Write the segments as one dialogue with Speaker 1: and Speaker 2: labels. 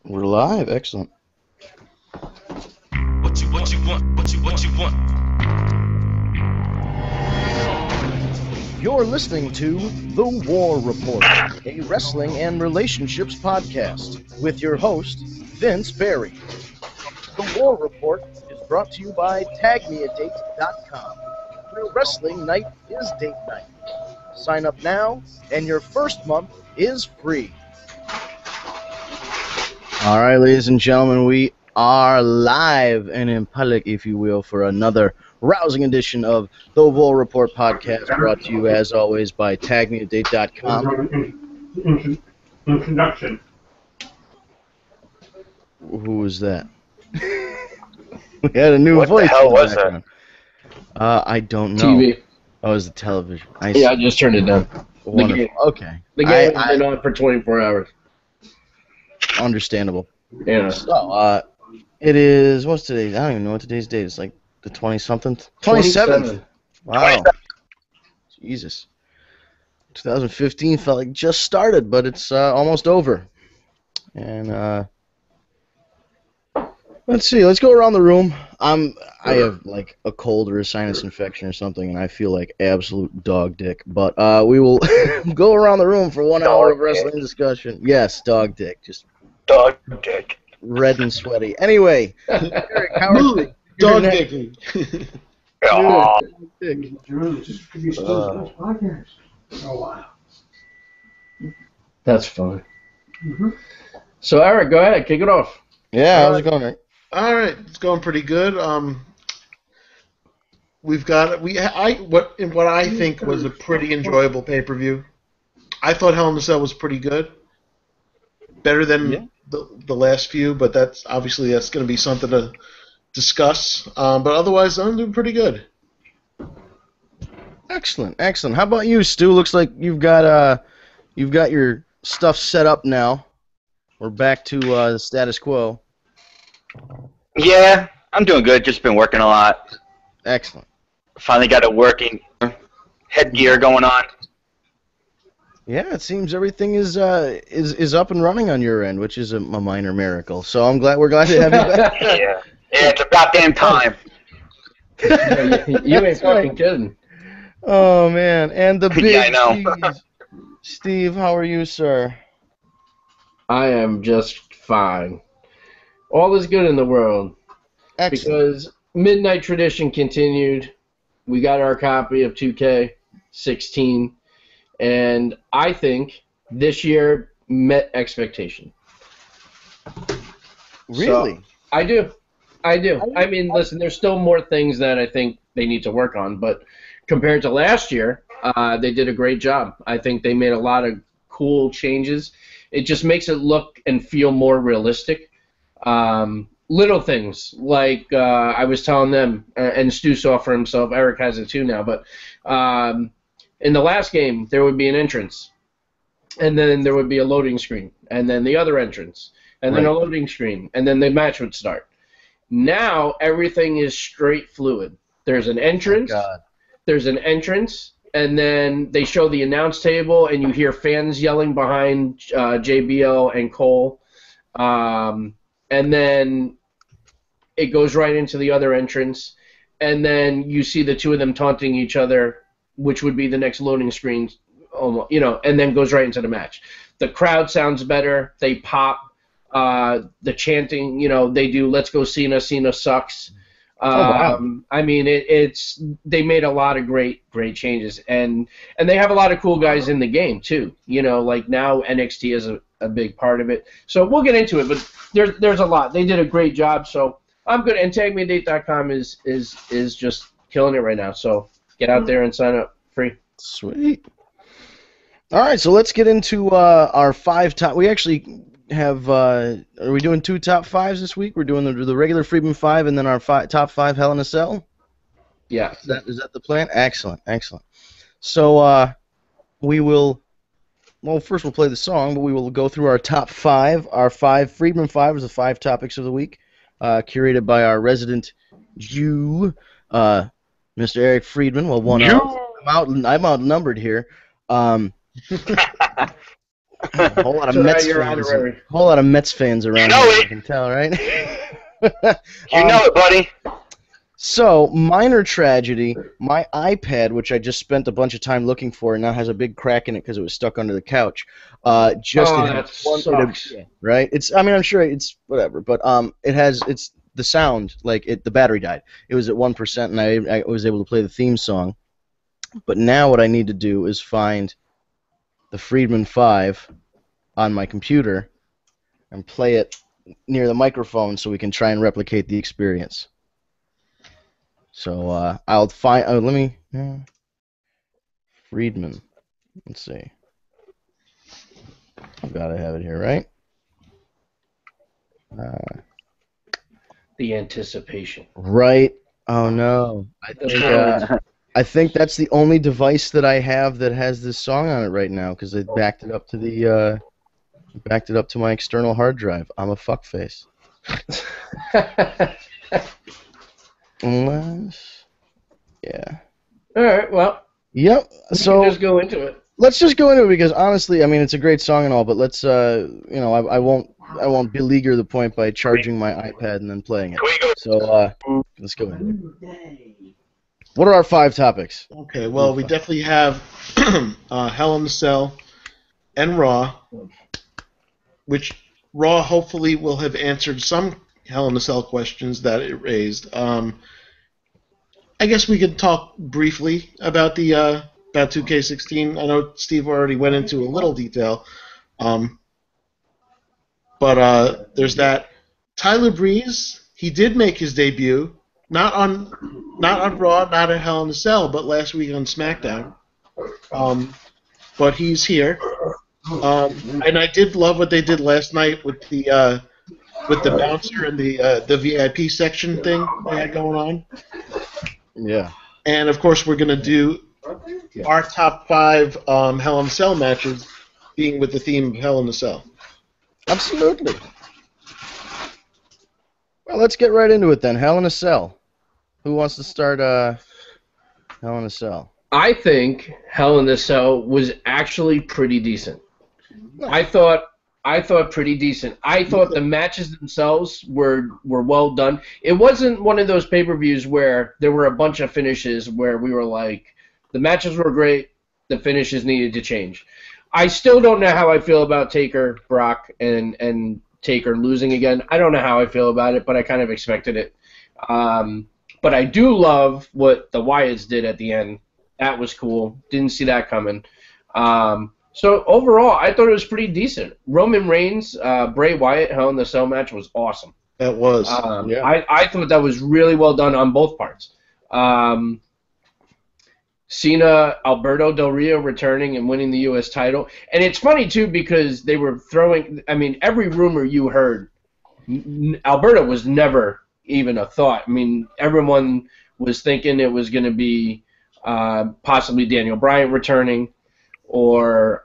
Speaker 1: We're live. Excellent.
Speaker 2: What you want?
Speaker 1: You're listening to The War Report, a wrestling and relationships podcast with your host, Vince Barry. The War Report is brought to you by TagMeADate.com, where wrestling night is date night. Sign up now, and your first month is free. All right, ladies and gentlemen, we are live and in public, if you will, for another rousing edition of the War Report podcast, brought to you, as always, by TagMeADate.com.
Speaker 3: Introduction.
Speaker 1: Who was that? We had a new
Speaker 4: What
Speaker 1: voice.
Speaker 4: the hell
Speaker 1: in the
Speaker 4: was that?
Speaker 1: background. I don't know.
Speaker 5: TV.
Speaker 1: Oh, it was the television.
Speaker 5: I just turned it down.
Speaker 1: Wonderful. Okay.
Speaker 5: The game has been on for 24 hours.
Speaker 1: Understandable.
Speaker 5: Yeah.
Speaker 1: So, it is, what's today's? I don't even know what today's date is. Like the 20-something? 27th. Wow. Jesus. 2015 felt like just started, but it's almost over. And let's see. Let's go around the room. I have like a cold or a sinus infection or something, and I feel like absolute dog dick. But we will go around the room for 1 hour of wrestling discussion. Yes, dog dick. Just
Speaker 4: Dog dick.
Speaker 1: red and sweaty. Anyway, Eric, how are you?
Speaker 3: Dog dicking.
Speaker 4: Oh,
Speaker 3: Oh, wow.
Speaker 5: That's fun. So, Eric, go ahead. Kick it off.
Speaker 1: Yeah, how's it going, Eric?
Speaker 3: All right, it's going pretty good. We've got what I think was a pretty enjoyable pay-per-view. I thought Hell in a Cell was pretty good, better than the last few, but that's going to be something to discuss. But otherwise, I'm doing pretty good.
Speaker 1: Excellent, excellent. How about you, Stu? Looks like you've got your stuff set up now. We're back to the status quo.
Speaker 4: yeah, I'm doing good. Just been working a lot.
Speaker 1: Excellent.
Speaker 4: Finally got a working headgear going on.
Speaker 1: Yeah, it seems everything is up and running on your end, which is a minor miracle. So we're glad to have you back.
Speaker 4: Yeah, it's about damn time.
Speaker 5: You ain't fucking kidding.
Speaker 1: Oh man, and the big
Speaker 4: Yeah, I know.
Speaker 1: cheese. Steve, how are you, sir?
Speaker 5: I am just fine. All is good in the world.
Speaker 1: Excellent.
Speaker 5: Because Midnight Tradition continued. We got our copy of 2K16. And I think this year met expectation.
Speaker 1: Really?
Speaker 5: So, I do. I mean, listen, there's still more things that I think they need to work on, but compared to last year, they did a great job. I think they made a lot of cool changes. It just makes it look and feel more realistic. Little things, like I was telling them, and Stu saw for himself, Eric has it too now, but in the last game, there would be an entrance, and then there would be a loading screen, and then the other entrance, and then a loading screen, and then the match would start. Now, everything is straight fluid. There's an entrance, and then they show the announce table, and you hear fans yelling behind JBL and Cole, and then it goes right into the other entrance, and then you see the two of them taunting each other, which would be the next loading screen, and then goes right into the match. The crowd sounds better. They pop. The chanting, they do "Let's go Cena, Cena sucks."
Speaker 1: Wow.
Speaker 5: I mean, they made a lot of great changes, and they have a lot of cool guys in the game too. Like now NXT is a big part of it. So we'll get into it, but there's a lot. They did a great job, so I'm good. And TagMeADate.com is just killing it right now. So get out there and sign up free.
Speaker 1: Sweet. All right, so let's get into our 5 top. We actually have. Are we doing 2 top 5s this week? We're doing the regular Freedom 5 and then our top 5 Hell in a Cell.
Speaker 5: Yeah.
Speaker 1: Is that the plan? Excellent, excellent. So we will. Well, first we'll play the song, but we will go through our top 5. Our 5 Freedom 5 is the 5 topics of the week, curated by our resident Jew, Mr. Eric Friedman. Well, I'm outnumbered here. A whole lot of
Speaker 5: So now
Speaker 1: Mets
Speaker 5: you're
Speaker 1: fans.
Speaker 5: honorary.
Speaker 1: Whole lot of Mets fans around
Speaker 4: know
Speaker 1: here,
Speaker 4: it.
Speaker 1: I can tell, right?
Speaker 4: You know it, buddy.
Speaker 1: So, minor tragedy. My iPad, which I just spent a bunch of time looking for, and now has a big crack in it because it was stuck under the couch. Just
Speaker 5: Oh,
Speaker 1: it
Speaker 5: that
Speaker 1: has one-
Speaker 5: sucks.
Speaker 1: right? It's. I mean, I'm sure it's whatever, but it has. It's the sound like it. The battery died. It was at 1%, and I was able to play the theme song. But now what I need to do is find the Friedman 5 on my computer and play it near the microphone so we can try and replicate the experience. So I'll find. Let me. Friedman. Let's see. I've got to have it here, right?
Speaker 5: The anticipation.
Speaker 1: Right. Oh no. I think that's the only device that I have that has this song on it right now because I backed it up to my external hard drive. I'm a fuckface. Unless, yeah.
Speaker 5: All right, well,
Speaker 1: Yep.
Speaker 5: we
Speaker 1: So
Speaker 5: can just go into it.
Speaker 1: let's just go into it because honestly, I mean, it's a great song and all, but let's, I won't beleaguer the point by charging my iPad and then playing it. So let's go into it. What are our 5 topics?
Speaker 3: Okay, well, we definitely have Hell in the Cell and Raw, which Raw hopefully will have answered some Hell in the Cell questions that it raised. I guess we could talk briefly about the about 2K16. I know Steve already went into a little detail, but there's that. Tyler Breeze, he did make his debut. Not on Raw, not at Hell in a Cell, but last week on SmackDown. But he's here, and I did love what they did last night with the bouncer and the VIP section thing they had going on.
Speaker 1: Yeah.
Speaker 3: And of course, we're gonna do our top 5 Hell in a Cell matches, being with the theme of Hell in a Cell.
Speaker 1: Absolutely. Well, let's get right into it then. Hell in a Cell. Who wants to start Hell in a Cell?
Speaker 5: I think Hell in the Cell was actually pretty decent. I thought pretty decent. I thought the matches themselves were well done. It wasn't one of those pay-per-views where there were a bunch of finishes where we were like, the matches were great, the finishes needed to change. I still don't know how I feel about Taker, Brock, and Taker losing again. I don't know how I feel about it, but I kind of expected it. But I do love what the Wyatts did at the end. That was cool. Didn't see that coming. So overall, I thought it was pretty decent. Roman Reigns, Bray Wyatt, Hell in the Cell match was awesome.
Speaker 3: That was.
Speaker 1: Yeah.
Speaker 5: I thought that was really well done on both parts. Cena, Alberto Del Rio returning and winning the U.S. title. And it's funny, too, because they were throwing, I mean, every rumor you heard, Alberto was never even a thought. I mean, everyone was thinking it was going to be possibly Daniel Bryan returning, or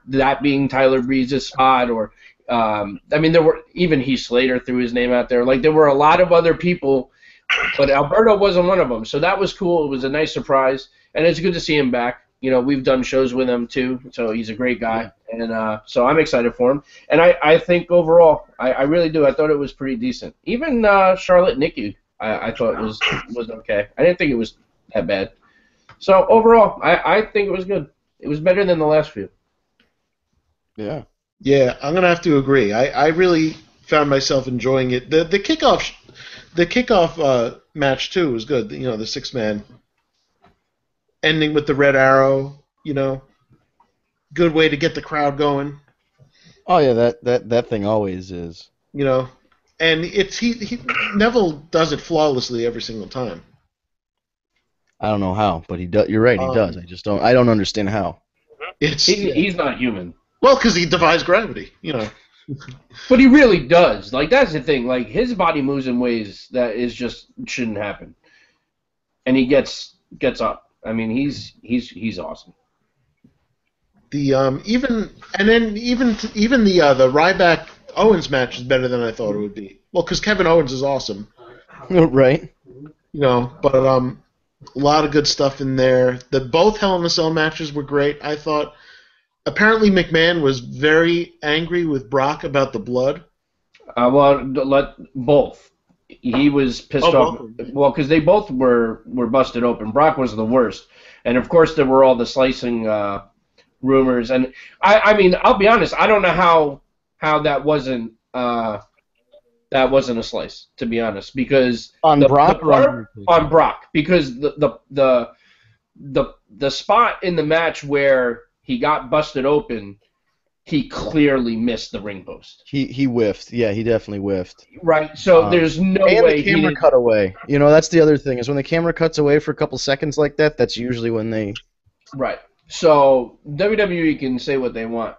Speaker 5: that being Tyler Breeze's spot, or I mean, there were even Heath Slater threw his name out there. Like, there were a lot of other people, but Alberto wasn't one of them. So that was cool. It was a nice surprise, and it's good to see him back. You know, we've done shows with him too, so he's a great guy, and so I'm excited for him. And I think overall, I really do. I thought it was pretty decent. Even Charlotte Nikki, I thought was okay. I didn't think it was that bad. So overall, I think it was good. It was better than the last few.
Speaker 1: Yeah.
Speaker 3: Yeah, I'm gonna have to agree. I really found myself enjoying it. The kickoff match too was good. You know, the 6-man ending with the red arrow. You know, good way to get the crowd going.
Speaker 1: Oh yeah, that thing always is.
Speaker 3: You know, and it's Neville does it flawlessly every single time.
Speaker 1: I don't know how, but he does. You're right, he does. I don't understand how.
Speaker 5: He's not human.
Speaker 3: Well, because he defies gravity, you know.
Speaker 5: But he really does. Like, that's the thing. Like, his body moves in ways that is just shouldn't happen, and he gets up. I mean, he's awesome.
Speaker 3: The even the Ryback Owens match is better than I thought it would be. Well, because Kevin Owens is awesome,
Speaker 1: Right.
Speaker 3: you know. But a lot of good stuff in there. Both Hell in a Cell matches were great. I thought apparently McMahon was very angry with Brock about the blood.
Speaker 5: Both. He was pissed off. Well, because they both were busted open. Brock was the worst, and of course there were all the slicing rumors. And I mean, I'll be honest. I don't know how that wasn't a slice, to be honest, because
Speaker 1: on Brock,
Speaker 5: because the spot in the match where he got busted open, he clearly missed the ring post.
Speaker 1: He whiffed. Yeah, he definitely whiffed.
Speaker 5: Right. So there's no
Speaker 1: and
Speaker 5: way
Speaker 1: the camera cut away. You know, that's the other thing is when the camera cuts away for a couple seconds like that. That's usually when they.
Speaker 5: Right. So WWE can say what they want,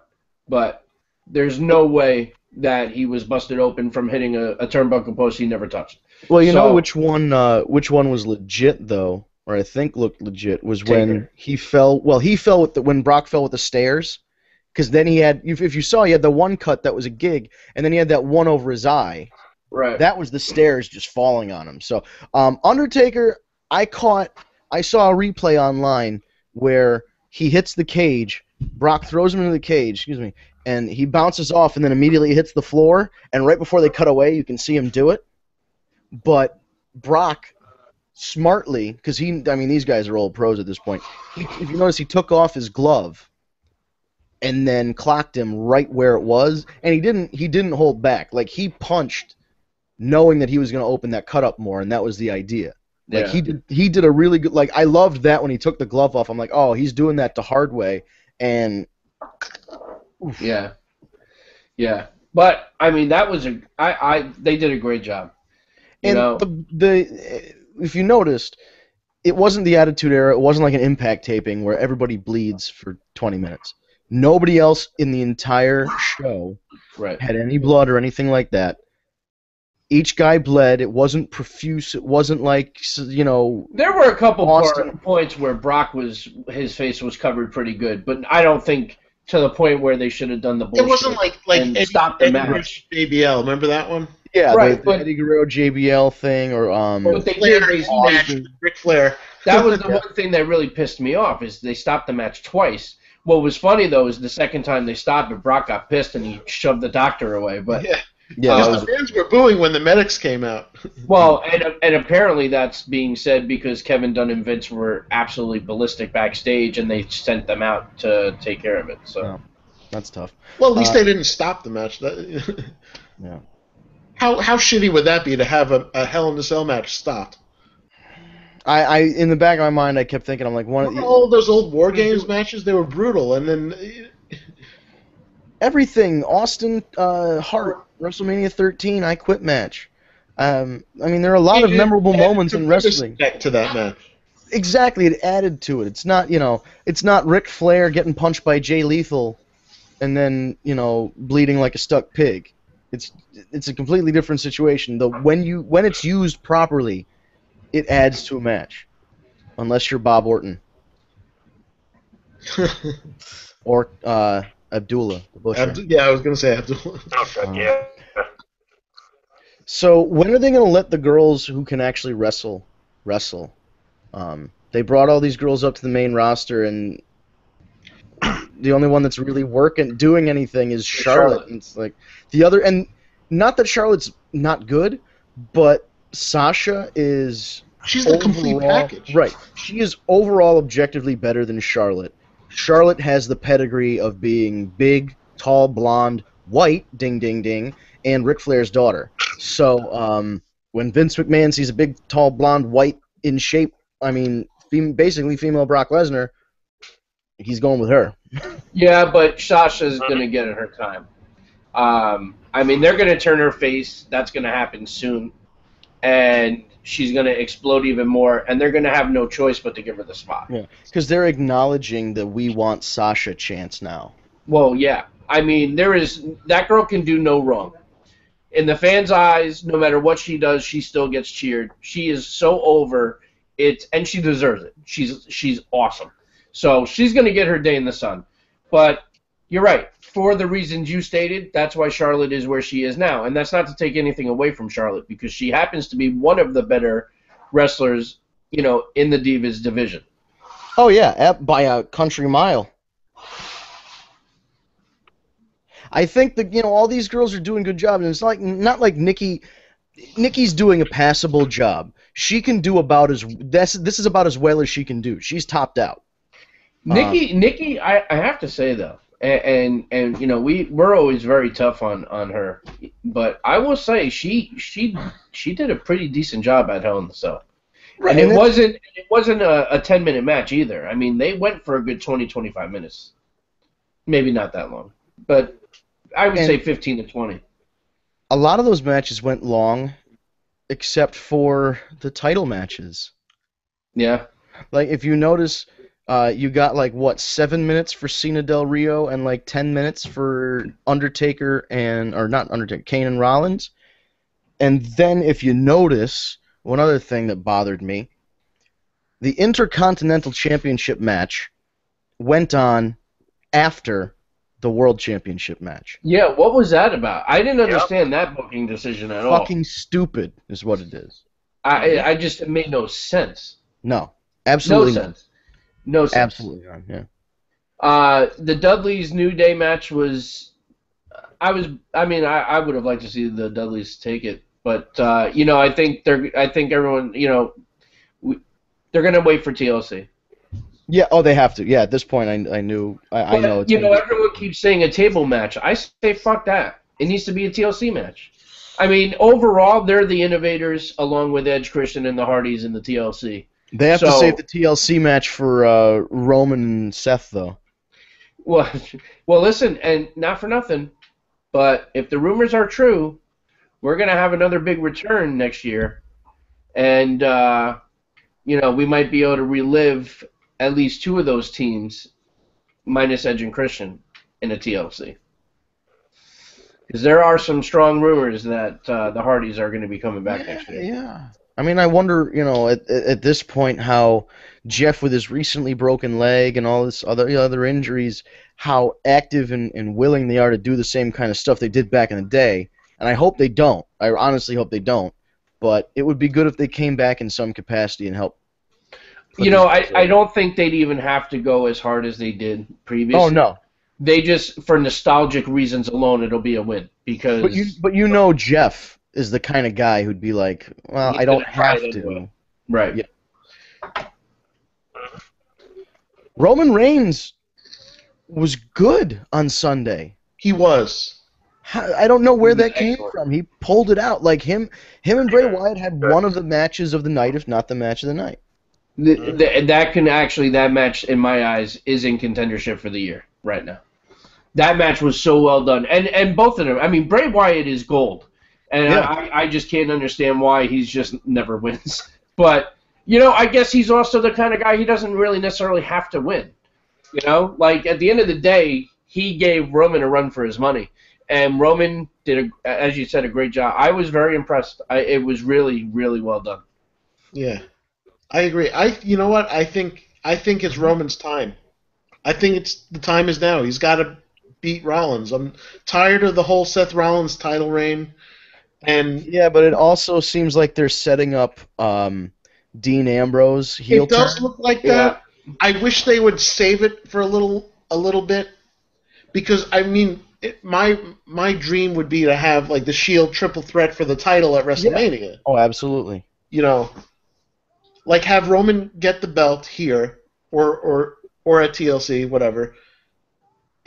Speaker 5: but there's no way that he was busted open from hitting a turnbuckle post he never touched.
Speaker 1: Well, you know which one was legit though, or I think looked legit was when he fell. Well, he fell when Brock fell with the stairs. Because then he had, if you saw, he had the one cut that was a gig, and then he had that one over his eye.
Speaker 5: Right.
Speaker 1: That was the stairs just falling on him. So, Undertaker, I saw a replay online where he hits the cage, Brock throws him into the cage, and he bounces off and then immediately hits the floor, and right before they cut away, you can see him do it. But Brock, smartly, because these guys are old pros at this point, if you notice, he took off his glove and then clocked him right where it was, and he didn't hold back. Like, he punched knowing that he was going to open that cut up more, and that was the idea. Like, he did a really good, like, I loved that when he took the glove off. I'm like, oh, he's doing that the hard way, and oof.
Speaker 5: Yeah. But I mean, that was they did a great job.
Speaker 1: If you noticed, it wasn't the Attitude Era. It wasn't like an Impact taping where everybody bleeds for 20 minutes. Nobody else in the entire show had any blood or anything like that. Each guy bled. It wasn't profuse. It wasn't like,
Speaker 5: There were a couple points where his face was covered pretty good, but I don't think to the point where they should have done the bullshit.
Speaker 3: It wasn't like
Speaker 5: Eddie,
Speaker 3: stop the match. JBL, remember that one?
Speaker 1: Yeah, right. The Eddie Guerrero JBL thing, or
Speaker 3: Ric Flair.
Speaker 5: That was the one thing that really pissed me off is they stopped the match twice. What was funny though is the second time they stopped it, Brock got pissed and he shoved the doctor away. But
Speaker 3: the fans were booing when the medics came out.
Speaker 5: Well, and apparently that's being said because Kevin Dunn and Vince were absolutely ballistic backstage, and they sent them out to take care of it. So
Speaker 1: that's tough.
Speaker 3: Well, at least they didn't stop the match.
Speaker 1: Yeah.
Speaker 3: How shitty would that be to have a Hell in a Cell match stopped?
Speaker 1: I in the back of my mind, I kept thinking, I'm like,
Speaker 3: all those old War Games matches, they were brutal, and then
Speaker 1: everything. Austin Hart, WrestleMania 13, I Quit match. There are a lot of memorable moments in wrestling.
Speaker 3: Respect to that match.
Speaker 1: Exactly, it added to it. It's not, it's not Ric Flair getting punched by Jay Lethal, and then bleeding like a stuck pig. It's a completely different situation. When it's used properly, it adds to a match, unless you're Bob Orton or Abdullah the Butcher.
Speaker 3: I was gonna say Abdullah.
Speaker 4: Yeah.
Speaker 1: So when are they gonna let the girls who can actually wrestle? They brought all these girls up to the main roster, and the only one that's really doing anything is Charlotte. And it's like the other, and not that Charlotte's not good, but Sasha is.
Speaker 3: She's the complete package.
Speaker 1: Right. She is overall objectively better than Charlotte. Charlotte has the pedigree of being big, tall, blonde, white, ding, ding, ding, and Ric Flair's daughter. So when Vince McMahon sees a big, tall, blonde, white, in shape, basically female Brock Lesnar, he's going with her.
Speaker 5: Yeah, but Sasha's going to get her time. They're going to turn her face. That's going to happen soon. And she's going to explode even more, and they're going to have no choice but to give her the spot.
Speaker 1: Yeah, because they're acknowledging the "We Want Sasha" chants now.
Speaker 5: Well, yeah. That girl can do no wrong. In the fans' eyes, no matter what she does, she still gets cheered. She is so over it, and she deserves it. She's awesome. So she's going to get her day in the sun. But you're right. For the reasons you stated, that's why Charlotte is where she is now. And that's not to take anything away from Charlotte, because she happens to be one of the better wrestlers, in the Divas division.
Speaker 1: Oh, yeah, by a country mile. I think that all these girls are doing a good job, and it's not like Nikki. Nikki's doing a passable job. She can do this is about as well as she can do. She's topped out.
Speaker 5: Nikki, I have to say though, and we're always very tough on her, but I will say she did a pretty decent job at Hell in the Cell. Right, and it wasn't a 10-minute match either. I mean, they went for a good 20-25 minutes. Maybe not that long, but I would say 15 to 20.
Speaker 1: A lot of those matches went long, except for the title matches.
Speaker 5: Yeah.
Speaker 1: Like, if you notice, you got, 7 minutes for Cena Del Rio and, 10 minutes for Undertaker Kane and Rollins. And then, if you notice, one other thing that bothered me, the Intercontinental Championship match went on after the World Championship match.
Speaker 5: Yeah, what was that about? I didn't understand that booking decision at all.
Speaker 1: Fucking stupid is what it is.
Speaker 5: It made no sense.
Speaker 1: No, absolutely
Speaker 5: no sense. No sense.
Speaker 1: Absolutely not. Yeah.
Speaker 5: The Dudleys New Day match was. I would have liked to see the Dudleys take it, but I think everyone, they're gonna wait for TLC.
Speaker 1: Yeah. Oh, they have to. Yeah. At this point, I know. It's
Speaker 5: everyone keeps saying a table match. I say fuck that. It needs to be a TLC match. I mean, overall, they're the innovators, along with Edge, Christian, and the Hardys in the TLC.
Speaker 1: They have to save the TLC match for Roman and Seth, though.
Speaker 5: Well, listen, and not for nothing, but if the rumors are true, we're gonna have another big return next year, and we might be able to relive at least two of those teams, minus Edge and Christian, in a TLC. Because there are some strong rumors that the Hardys are going to be coming back next year.
Speaker 1: Yeah. I mean, I wonder, at this point, how Jeff, with his recently broken leg and all this other injuries, how active and willing they are to do the same kind of stuff they did back in the day. And I hope they don't. I honestly hope they don't. But it would be good if they came back in some capacity and helped.
Speaker 5: I don't think they'd even have to go as hard as they did previously.
Speaker 1: Oh, no.
Speaker 5: They just, for nostalgic reasons alone, it'll be a win. Because
Speaker 1: But Jeff is the kind of guy who'd be like, well, I don't have to.
Speaker 5: Anyway. Right.
Speaker 1: Yeah. Roman Reigns was good on Sunday.
Speaker 3: He was.
Speaker 1: I don't know where that came from. He pulled it out. Like him and Bray Wyatt had one of the matches of the night, if not the match of the night.
Speaker 5: That match, in my eyes, is in contendership for the year right now. That match was so well done. And both of them, I mean, Bray Wyatt is gold. And yeah. I just can't understand why he's just never wins. But, I guess he's also the kind of guy he doesn't really necessarily have to win. Like, at the end of the day, he gave Roman a run for his money. And Roman did, as you said, a great job. I was very impressed. It was really, really well done.
Speaker 3: Yeah. I agree. You know what? I think it's Roman's time. I think the time is now. He's got to beat Rollins. I'm tired of the whole Seth Rollins title reign. And
Speaker 1: yeah, but it also seems like they're setting up Dean Ambrose heel turn.
Speaker 3: It does look like that. I wish they would save it for a little bit, because I mean, my dream would be to have like the Shield triple threat for the title at WrestleMania.
Speaker 1: Yeah. Oh, absolutely.
Speaker 3: Like have Roman get the belt here, or at TLC, whatever.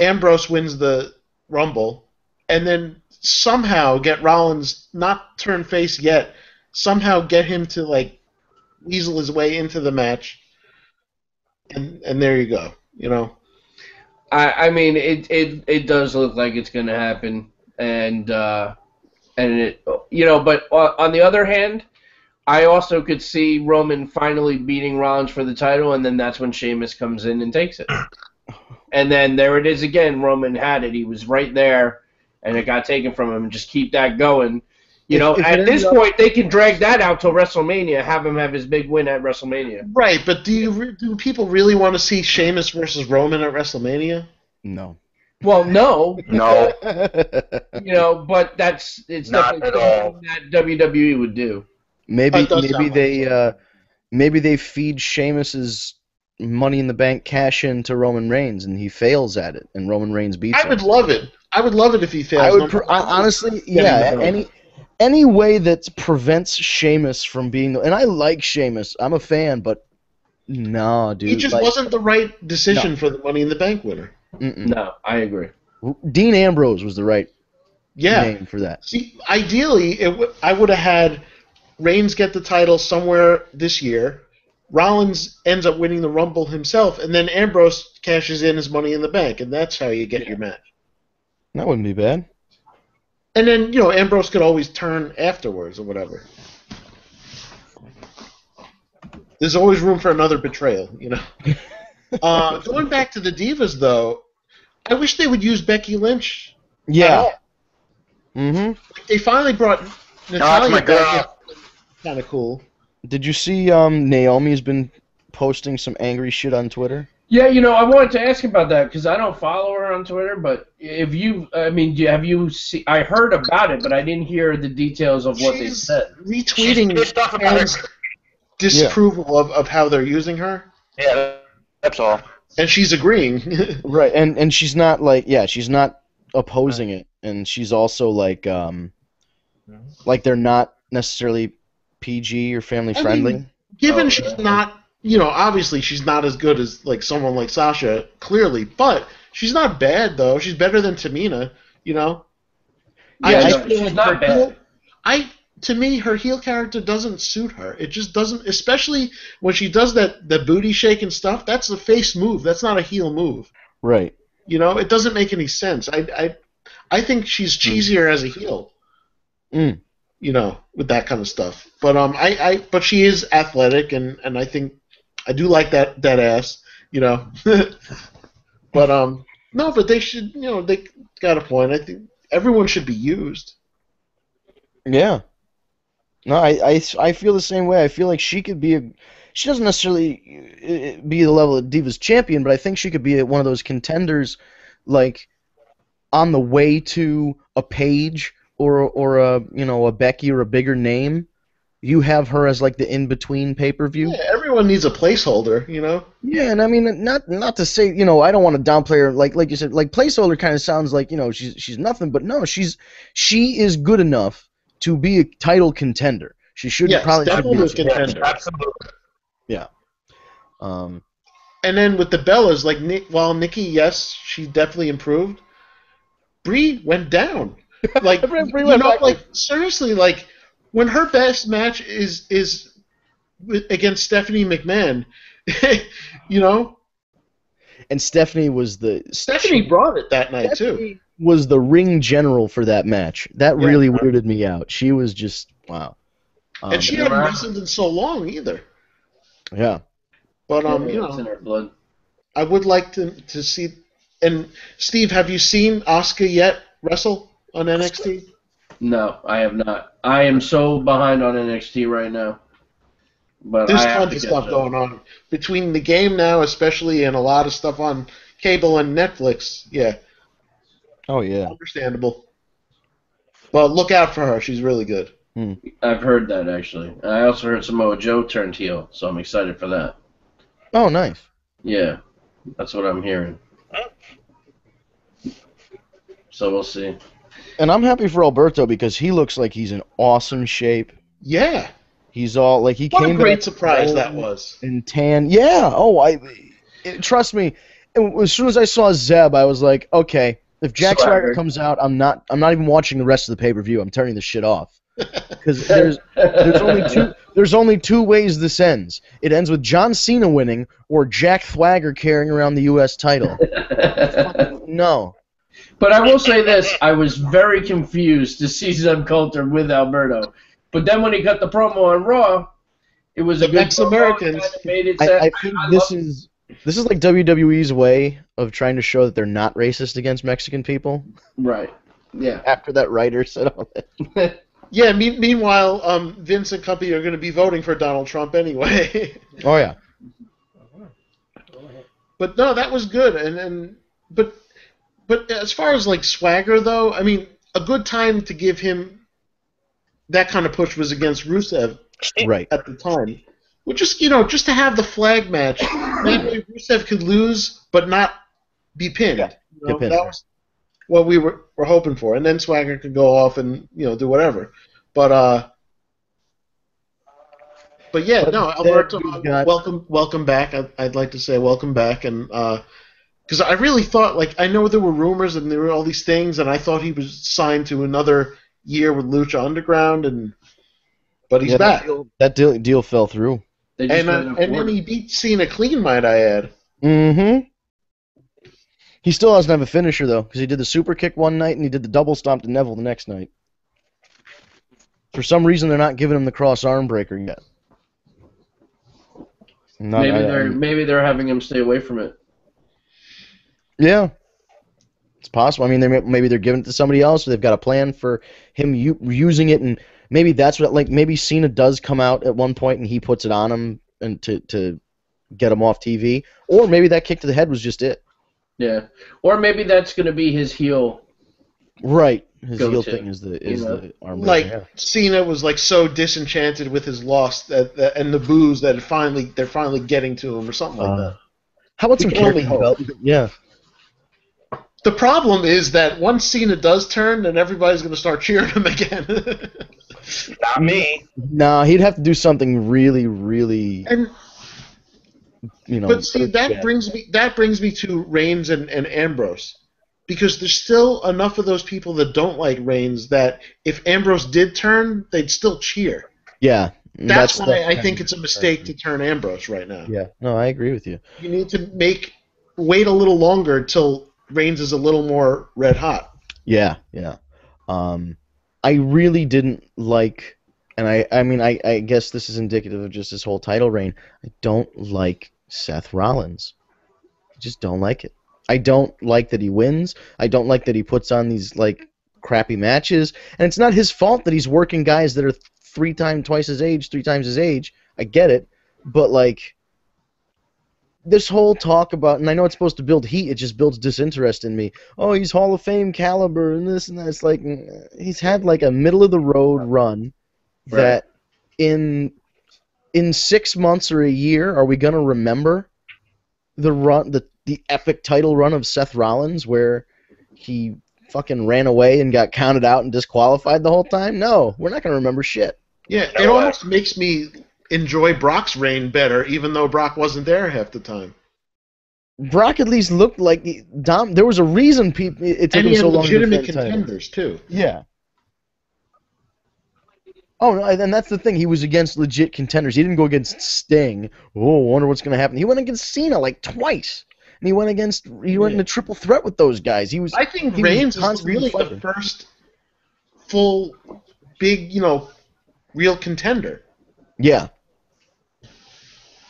Speaker 3: Ambrose wins the Rumble, and then somehow get Rollins, not turn face yet, somehow get him to like weasel his way into the match, and there you go.
Speaker 5: I mean, it does look like it's going to happen, and it, but on the other hand, I also could see Roman finally beating Rollins for the title, and then that's when Sheamus comes in and takes it. And then there it is again. Roman had it. He was right there, and it got taken from him. And just keep that going. At this point, they can drag that out till WrestleMania, have him have his big win at WrestleMania.
Speaker 3: Right, but do people really want to see Sheamus versus Roman at WrestleMania?
Speaker 1: No.
Speaker 5: Well, no.
Speaker 4: No.
Speaker 5: But it's
Speaker 4: Not
Speaker 5: definitely
Speaker 4: at all.
Speaker 5: something that WWE would do.
Speaker 1: Maybe they feed Sheamus's Money in the Bank cash in to Roman Reigns, and he fails at it, and Roman Reigns beats him.
Speaker 3: I would love it. I would love it if he fails.
Speaker 1: I would honestly, yeah. Any way that prevents Sheamus from being, and I like Sheamus, I'm a fan, but no, dude.
Speaker 3: He just wasn't the right decision for the Money in the Bank winner.
Speaker 5: No, I agree.
Speaker 1: Dean Ambrose was the right name for that.
Speaker 3: See, ideally, I would have had Reigns get the title somewhere this year. Rollins ends up winning the Rumble himself, and then Ambrose cashes in his Money in the Bank, and that's how you get your match.
Speaker 1: That wouldn't be bad.
Speaker 3: And then, Ambrose could always turn afterwards or whatever. There's always room for another betrayal, Going back to the Divas, though, I wish they would use Becky Lynch.
Speaker 1: Yeah. Mm-hmm.
Speaker 3: They finally brought Natalya back. Kind of cool.
Speaker 1: Did you see Naomi's been posting some angry shit on Twitter?
Speaker 5: Yeah, I wanted to ask about that because I don't follow her on Twitter. But have you seen? I heard about it, but I didn't hear the details of what they said.
Speaker 3: Retweeting fans' disapproval of how they're using her.
Speaker 4: Yeah, that's all.
Speaker 3: And she's agreeing.
Speaker 1: Right, and she's not she's not opposing it, and she's also like they're not necessarily PG or family friendly.
Speaker 3: Given she's not. Obviously she's not as good as someone like Sasha, clearly, but she's not bad though. She's better than Tamina,
Speaker 5: Yeah, she's not bad.
Speaker 3: To me, her heel character doesn't suit her. It just doesn't, especially when she does the booty shake and stuff. That's a face move. That's not a heel move.
Speaker 1: Right.
Speaker 3: It doesn't make any sense. I think she's cheesier as a heel. With that kind of stuff. But but she is athletic, and I think. I do like that ass, but no, but they should, they got a point. I think everyone should be used.
Speaker 1: Yeah. No, I feel the same way. I feel like she could be she doesn't necessarily be the level of Divas champion, but I think she could be one of those contenders, on the way to a Paige or a Becky or a bigger name. You have her as the in-between pay-per-view.
Speaker 3: Yeah, everyone needs a placeholder,
Speaker 1: Yeah, and I mean, not to say, I don't want to downplay her. Like you said, placeholder kind of sounds like, she's nothing, but no, she is good enough to be a title contender. She should probably be a contender.
Speaker 4: Absolutely.
Speaker 1: Yeah.
Speaker 3: And then with the Bellas, while Nikki, yes, she definitely improved. Brie went down. Seriously, when her best match is against Stephanie McMahon,
Speaker 1: And Stephanie
Speaker 3: brought it that night too.
Speaker 1: Was the ring general for that match. That really weirded me out. She was just wow.
Speaker 3: And she hadn't wrestled in so long either.
Speaker 1: Yeah.
Speaker 3: But
Speaker 5: it's in her blood.
Speaker 3: I would like to see. And Steve, have you seen Asuka yet wrestle on NXT?
Speaker 5: No, I have not. I am so behind on NXT right now. But
Speaker 3: there's tons of stuff going on between the game now, especially, and a lot of stuff on cable and Netflix. Yeah.
Speaker 1: Oh yeah.
Speaker 3: Understandable. But look out for her. She's really good.
Speaker 5: I've heard that actually. I also heard Samoa Joe turned heel, so I'm excited for that.
Speaker 1: Oh, nice.
Speaker 5: Yeah, that's what I'm hearing. So we'll see.
Speaker 1: And I'm happy for Alberto because he looks like he's in awesome shape.
Speaker 3: Yeah.
Speaker 1: He's all he
Speaker 3: what
Speaker 1: came.
Speaker 3: What a great surprise that was.
Speaker 1: And tan. Yeah. Oh, trust me. As soon as I saw Zeb, I was like, okay, if Jack Swagger comes out, I'm not even watching the rest of the pay-per-view. I'm turning this shit off. Because there's only two ways this ends. It ends with John Cena winning or Jack Swagger carrying around the U.S. title. No.
Speaker 5: But I will say this, I was very confused to see Zeb Coulter with Alberto. But then when he cut the promo on Raw, it was a good
Speaker 3: Mex-Americans.
Speaker 1: I think this is like WWE's way of trying to show that they're not racist against Mexican people.
Speaker 5: Right. Yeah.
Speaker 1: After that writer said all that.
Speaker 3: Yeah, meanwhile, Vince and company are going to be voting for Donald Trump anyway.
Speaker 1: Oh, yeah.
Speaker 3: But no, that was good. But as far as Swagger, though, I mean, a good time to give him that kind of push was against Rusev at the time. Well, just to have the flag match, maybe Rusev could lose but not be pinned.
Speaker 1: Yeah,
Speaker 3: what we were hoping for, and then Swagger could go off and do whatever. But yeah, no, Alberto, welcome back. I'd like to say welcome back, and because I really thought, like, I know there were rumors and there were all these things, and I thought he was signed to another year with Lucha Underground, but he's back.
Speaker 1: That deal fell through.
Speaker 3: And then he beat Cena clean, might I add.
Speaker 1: Mm-hmm. He still doesn't have a finisher, though, because he did the super kick one night and he did the double stomp to Neville the next night. For some reason, they're not giving him the cross arm breaker yet.
Speaker 5: Maybe they're having him stay away from it.
Speaker 1: Yeah. It's possible. I mean, maybe they're giving it to somebody else, or they've got a plan for him using it, and maybe that's what, like, maybe Cena does come out at one point and he puts it on him and to get him off TV, or maybe that kick to the head was just it.
Speaker 5: Yeah, or maybe that's going to be his heel.
Speaker 1: Right, his heel thing is the arm.
Speaker 3: Like Cena was like so disenchanted with his loss that and the boos that they're finally getting to him or something like that.
Speaker 1: How about some character development? Yeah.
Speaker 3: The problem is that once Cena does turn, then everybody's going to start cheering him again.
Speaker 4: Not me.
Speaker 1: Nah, he'd have to do something really, really.
Speaker 3: But see, that brings me to Reigns and Ambrose, because there's still enough of those people that don't like Reigns that if Ambrose did turn, they'd still cheer.
Speaker 1: Yeah.
Speaker 3: That's why I think it's a mistake to turn Ambrose right now.
Speaker 1: Yeah. No, I agree with you.
Speaker 3: You need to wait a little longer until Reigns is a little more red hot.
Speaker 1: Yeah, yeah. I really didn't like, and I guess this is indicative of just this whole title reign. I don't like Seth Rollins. I just don't like it. I don't like that he wins. I don't like that he puts on these like crappy matches, and it's not his fault that he's working guys that are three times his age. I get it, but like, this whole talk about, and I know it's supposed to build heat, it just builds disinterest in me. Oh, he's Hall of Fame caliber and this and that. It's like, he's had like a middle-of-the-road run that in 6 months or a year, are we going to remember the epic title run of Seth Rollins where he fucking ran away and got counted out and disqualified the whole time? No, we're not going to remember shit.
Speaker 3: Yeah, it almost makes me enjoy Brock's reign better, even though Brock wasn't there half the time.
Speaker 1: Brock at least looked like there was a reason it took him so long to defend
Speaker 3: legitimate contenders too.
Speaker 1: Yeah. Oh, no, and that's the thing. He was against legit contenders. He didn't go against Sting. Oh, I wonder what's going to happen. He went against Cena like twice, and he went in a triple threat with those guys.
Speaker 3: I think Reigns is really the first full, big, real contender.
Speaker 1: Yeah.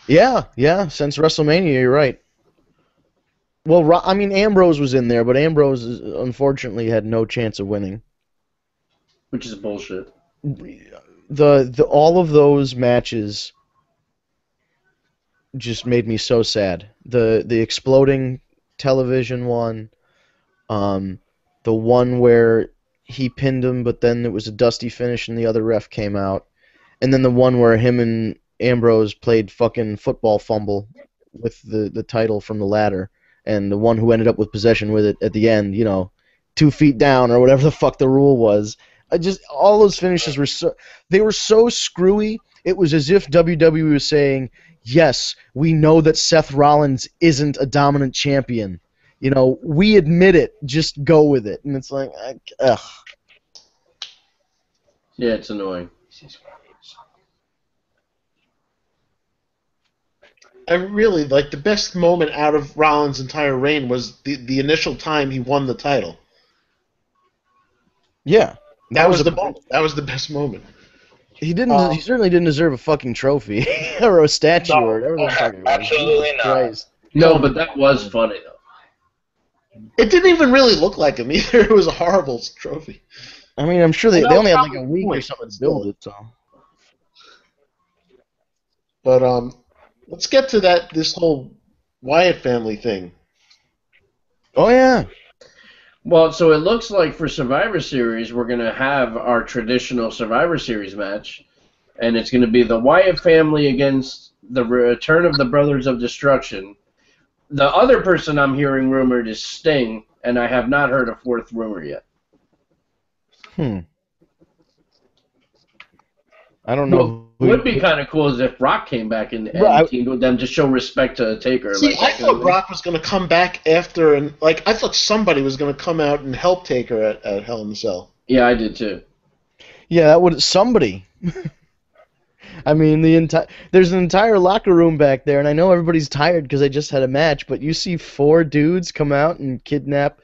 Speaker 1: Yeah. Since WrestleMania, you're right. Well, I mean, Ambrose was in there, but Ambrose unfortunately had no chance of winning.
Speaker 5: Which is bullshit.
Speaker 1: All of those matches just made me so sad. The exploding television one, the one where he pinned him, but then it was a dusty finish and the other ref came out, and then the one where him and Ambrose played fucking football fumble with the title from the ladder, and the one who ended up with possession with it at the end, 2 feet down or whatever the fuck the rule was. All those finishes were so screwy. It was as if WWE was saying, yes, we know that Seth Rollins isn't a dominant champion. We admit it. Just go with it. And it's like, ugh.
Speaker 5: Yeah, it's annoying.
Speaker 3: I really, like, the best moment out of Rollins' entire reign was the initial time he won the title.
Speaker 1: Yeah.
Speaker 3: That was the best moment.
Speaker 1: He certainly didn't deserve a fucking trophy or a statue or whatever the fuck it was.
Speaker 4: Absolutely not.
Speaker 1: Christ.
Speaker 5: No, but that was funny though.
Speaker 3: It didn't even really look like him either. It was a horrible trophy.
Speaker 1: I mean, I'm sure they only had like a week or something to build it, so.
Speaker 3: But let's get to this whole Wyatt family thing.
Speaker 1: Oh yeah.
Speaker 5: Well, so it looks like for Survivor Series, we're going to have our traditional Survivor Series match, and it's going to be the Wyatt family against the Return of the Brothers of Destruction. The other person I'm hearing rumored is Sting, and I have not heard a fourth rumor yet.
Speaker 1: I don't know.
Speaker 5: What would be kind of cool is if Brock came back and teamed with them to show respect to Taker.
Speaker 3: See, I thought Brock was going to come back after, and I thought somebody was going to come out and help Taker at Hell in a Cell.
Speaker 5: Yeah, I did too.
Speaker 1: Yeah, that would somebody. I mean, there's an entire locker room back there, and I know everybody's tired because they just had a match. But you see 4 dudes come out and kidnap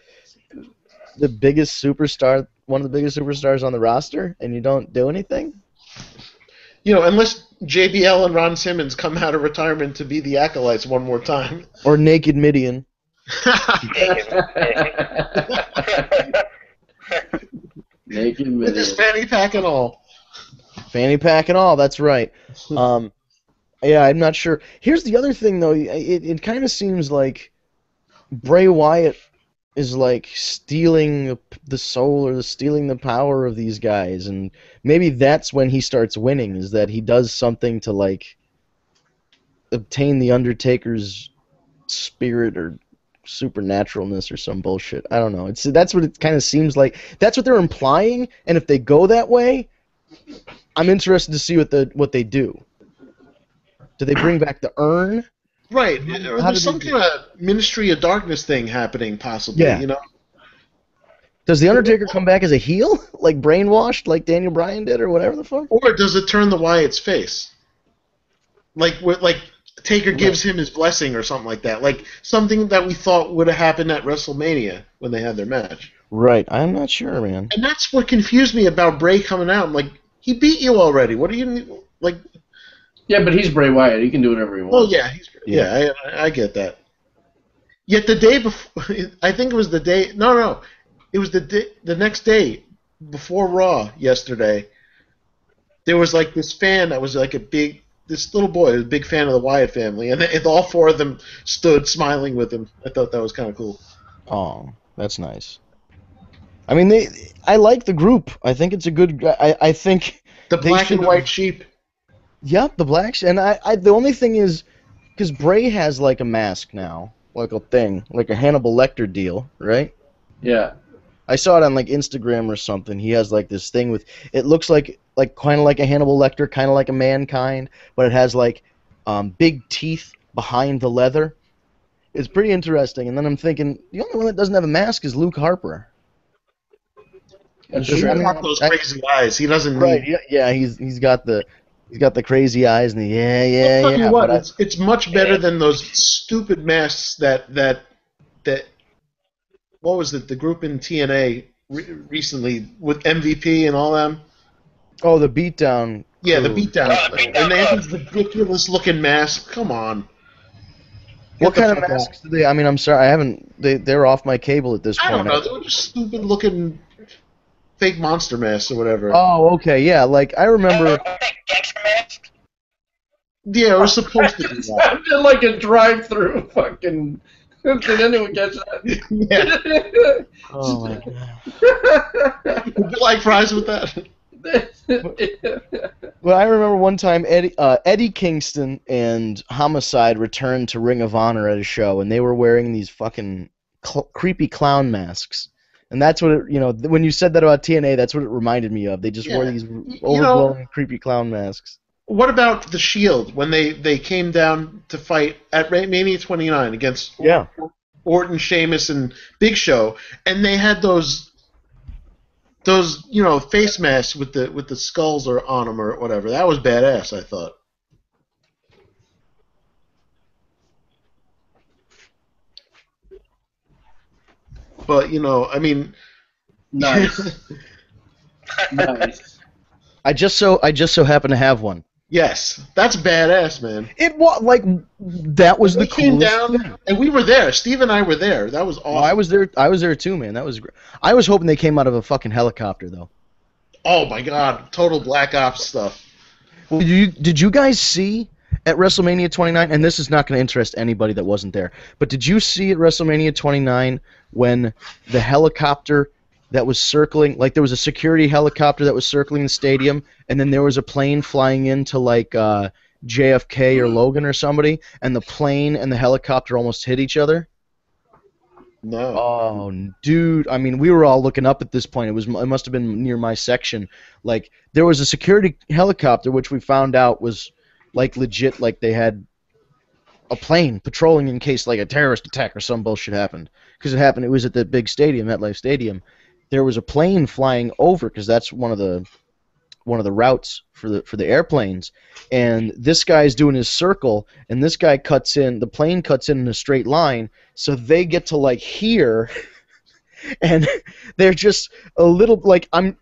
Speaker 1: the biggest superstar, one of the biggest superstars on the roster, and you don't do anything.
Speaker 3: Unless JBL and Ron Simmons come out of retirement to be the Acolytes one more time.
Speaker 1: Or Naked Midian.
Speaker 5: Naked Midian.
Speaker 3: With his fanny pack and all.
Speaker 1: Fanny pack and all, that's right. Yeah, I'm not sure. Here's the other thing, though. It kind of seems like Bray Wyatt is like stealing the soul or stealing the power of these guys, and maybe that's when he starts winning, is that he does something to like obtain the Undertaker's spirit or supernaturalness or some bullshit. I don't know. That's what it kind of seems like. That's what they're implying, and if they go that way, I'm interested to see what they do. Do they bring back the urn?
Speaker 3: Right. Or there's some kind of Ministry of Darkness thing happening, possibly.
Speaker 1: Yeah. Does the Undertaker come back as a heel, like brainwashed, like Daniel Bryan did, or whatever the fuck?
Speaker 3: Or does it turn the Wyatt's face? Like Taker gives him his blessing or something like that. Like something that we thought would have happened at WrestleMania when they had their match.
Speaker 1: Right. I'm not sure, man.
Speaker 3: And that's what confused me about Bray coming out. I'm like, he beat you already. What do you like?
Speaker 5: Yeah, but he's Bray Wyatt. He can do whatever he wants.
Speaker 3: Well, yeah, I get that. Yet the day before, I think it was the day. No, it was the next day before Raw yesterday. There was like this fan that was like this little boy, was a big fan of the Wyatt family, and all 4 of them stood smiling with him. I thought that was kind of cool.
Speaker 1: Oh, that's nice. I mean, I like the group. I think it's a good. I think
Speaker 3: the black and white sheep.
Speaker 1: Yep, the blacks, and the only thing is, because Bray has like a mask now, like a thing, like a Hannibal Lecter deal, right?
Speaker 5: Yeah.
Speaker 1: I saw it on like Instagram or something. He has like this thing with, it looks like kind of like a Hannibal Lecter, kind of like a Mankind, but it has like big teeth behind the leather. It's pretty interesting. And then I'm thinking, the only one that doesn't have a mask is Luke Harper.
Speaker 3: He's got those crazy eyes. He doesn't need.
Speaker 1: Right? Yeah, he's got the crazy eyes and the
Speaker 3: I'll tell you what, it's much better than those stupid masks that what was it? The group in TNA recently with MVP and all them.
Speaker 1: Oh, the Beatdown.
Speaker 3: Yeah, the Beatdown. And they have these ridiculous looking masks. Come on.
Speaker 1: What kind of masks do they? I mean, I'm sorry, I haven't. They're off my cable at this point.
Speaker 3: I don't know. They were just stupid looking fake monster masks or whatever.
Speaker 1: Oh, okay, yeah. Like I remember.
Speaker 3: Yeah, it was supposed to be that.
Speaker 5: Sounded like a drive-through fucking. Did anyone catch that?
Speaker 3: Yeah.
Speaker 1: Oh my god.
Speaker 3: Would you like fries with that?
Speaker 1: Well, I remember one time Eddie Kingston and Homicide returned to Ring of Honor at a show, and they were wearing these fucking creepy clown masks. And that's what it, when you said that about TNA, that's what it reminded me of. They just wore these overblown, creepy clown masks.
Speaker 3: What about the Shield when they came down to fight at Mania 29 against Orton, Sheamus, and Big Show, and they had those face masks with the skulls on them or whatever. That was badass, I thought. But I mean,
Speaker 5: nice. Nice.
Speaker 1: I just so happen to have one.
Speaker 3: Yes, that's badass, man.
Speaker 1: It was like that was the
Speaker 3: came
Speaker 1: coolest
Speaker 3: down,
Speaker 1: thing.
Speaker 3: and we were there. Steve and I were there. That was awesome.
Speaker 1: Oh, I was there too, man. That was great. I was hoping they came out of a fucking helicopter, though.
Speaker 3: Oh my god, total Black Ops stuff.
Speaker 1: Well, did you guys see at WrestleMania 29? And this is not going to interest anybody that wasn't there. But did you see at WrestleMania 29 when the helicopter that was circling, like there was a security helicopter that was circling the stadium, and then there was a plane flying into like JFK or Logan or somebody, and the plane and the helicopter almost hit each other?
Speaker 3: No.
Speaker 1: Oh, dude! I mean, we were all looking up at this point. It must have been near my section. Like, there was a security helicopter, which we found out was like legit. Like, they had a plane patrolling in case like a terrorist attack or some bullshit happened. Because it happened. It was at the big stadium, MetLife Stadium. There was a plane flying over because that's one of the routes for the airplanes, and this guy's doing his circle, and this guy cuts in. The plane cuts in a straight line, so they get to like here, and they're just a little like I'm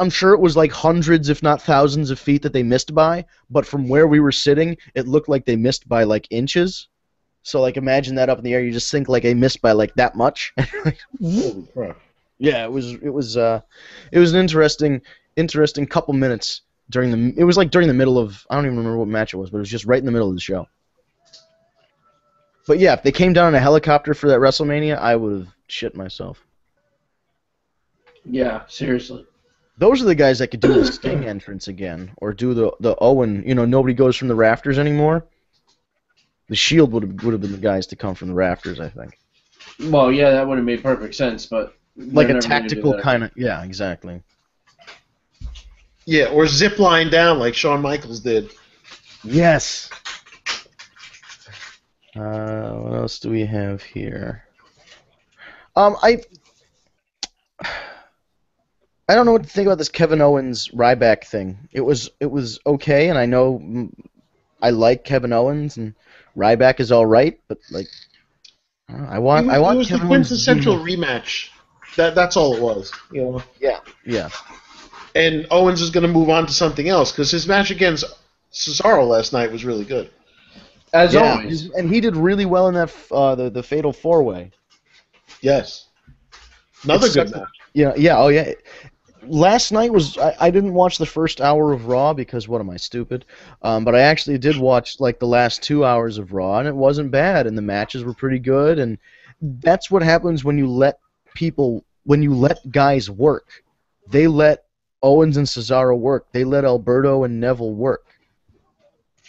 Speaker 1: sure it was like hundreds, if not thousands, of feet that they missed by, but from where we were sitting, it looked like they missed by like inches. So like imagine that up in the air, you just think like they missed by like that much.
Speaker 3: Holy crap.
Speaker 1: Yeah, it was an interesting couple minutes it was like during the middle of, I don't even remember what match it was, but it was just right in the middle of the show. But yeah, if they came down in a helicopter for that WrestleMania, I would have shit myself.
Speaker 5: Yeah, seriously.
Speaker 1: Those are the guys that could do the Sting entrance again, or do the Owen. Nobody goes from the rafters anymore. The Shield would have been the guys to come from the rafters, I think.
Speaker 5: Well, yeah, that would have made perfect sense, but
Speaker 1: like a tactical kind of, yeah, exactly.
Speaker 3: Yeah, or zip line down like Shawn Michaels did.
Speaker 1: Yes. What else do we have here? I don't know what to think about this Kevin Owens Ryback thing. It was okay, and I know I like Kevin Owens, and Ryback is all right, but like I want
Speaker 3: It was
Speaker 1: Kevin
Speaker 3: the quintessential rematch. That's all it was.
Speaker 1: Yeah.
Speaker 3: And Owens is going to move on to something else because his match against Cesaro last night was really good.
Speaker 5: As always.
Speaker 1: And he did really well in that the Fatal 4-Way.
Speaker 3: Yes. Another good match.
Speaker 1: Yeah. Oh yeah. Last night was I didn't watch the first hour of Raw because what am I, stupid? But I actually did watch like the last 2 hours of Raw, and it wasn't bad, and the matches were pretty good, and that's what happens when you let guys work. They let Owens and Cesaro work. They let Alberto and Neville work.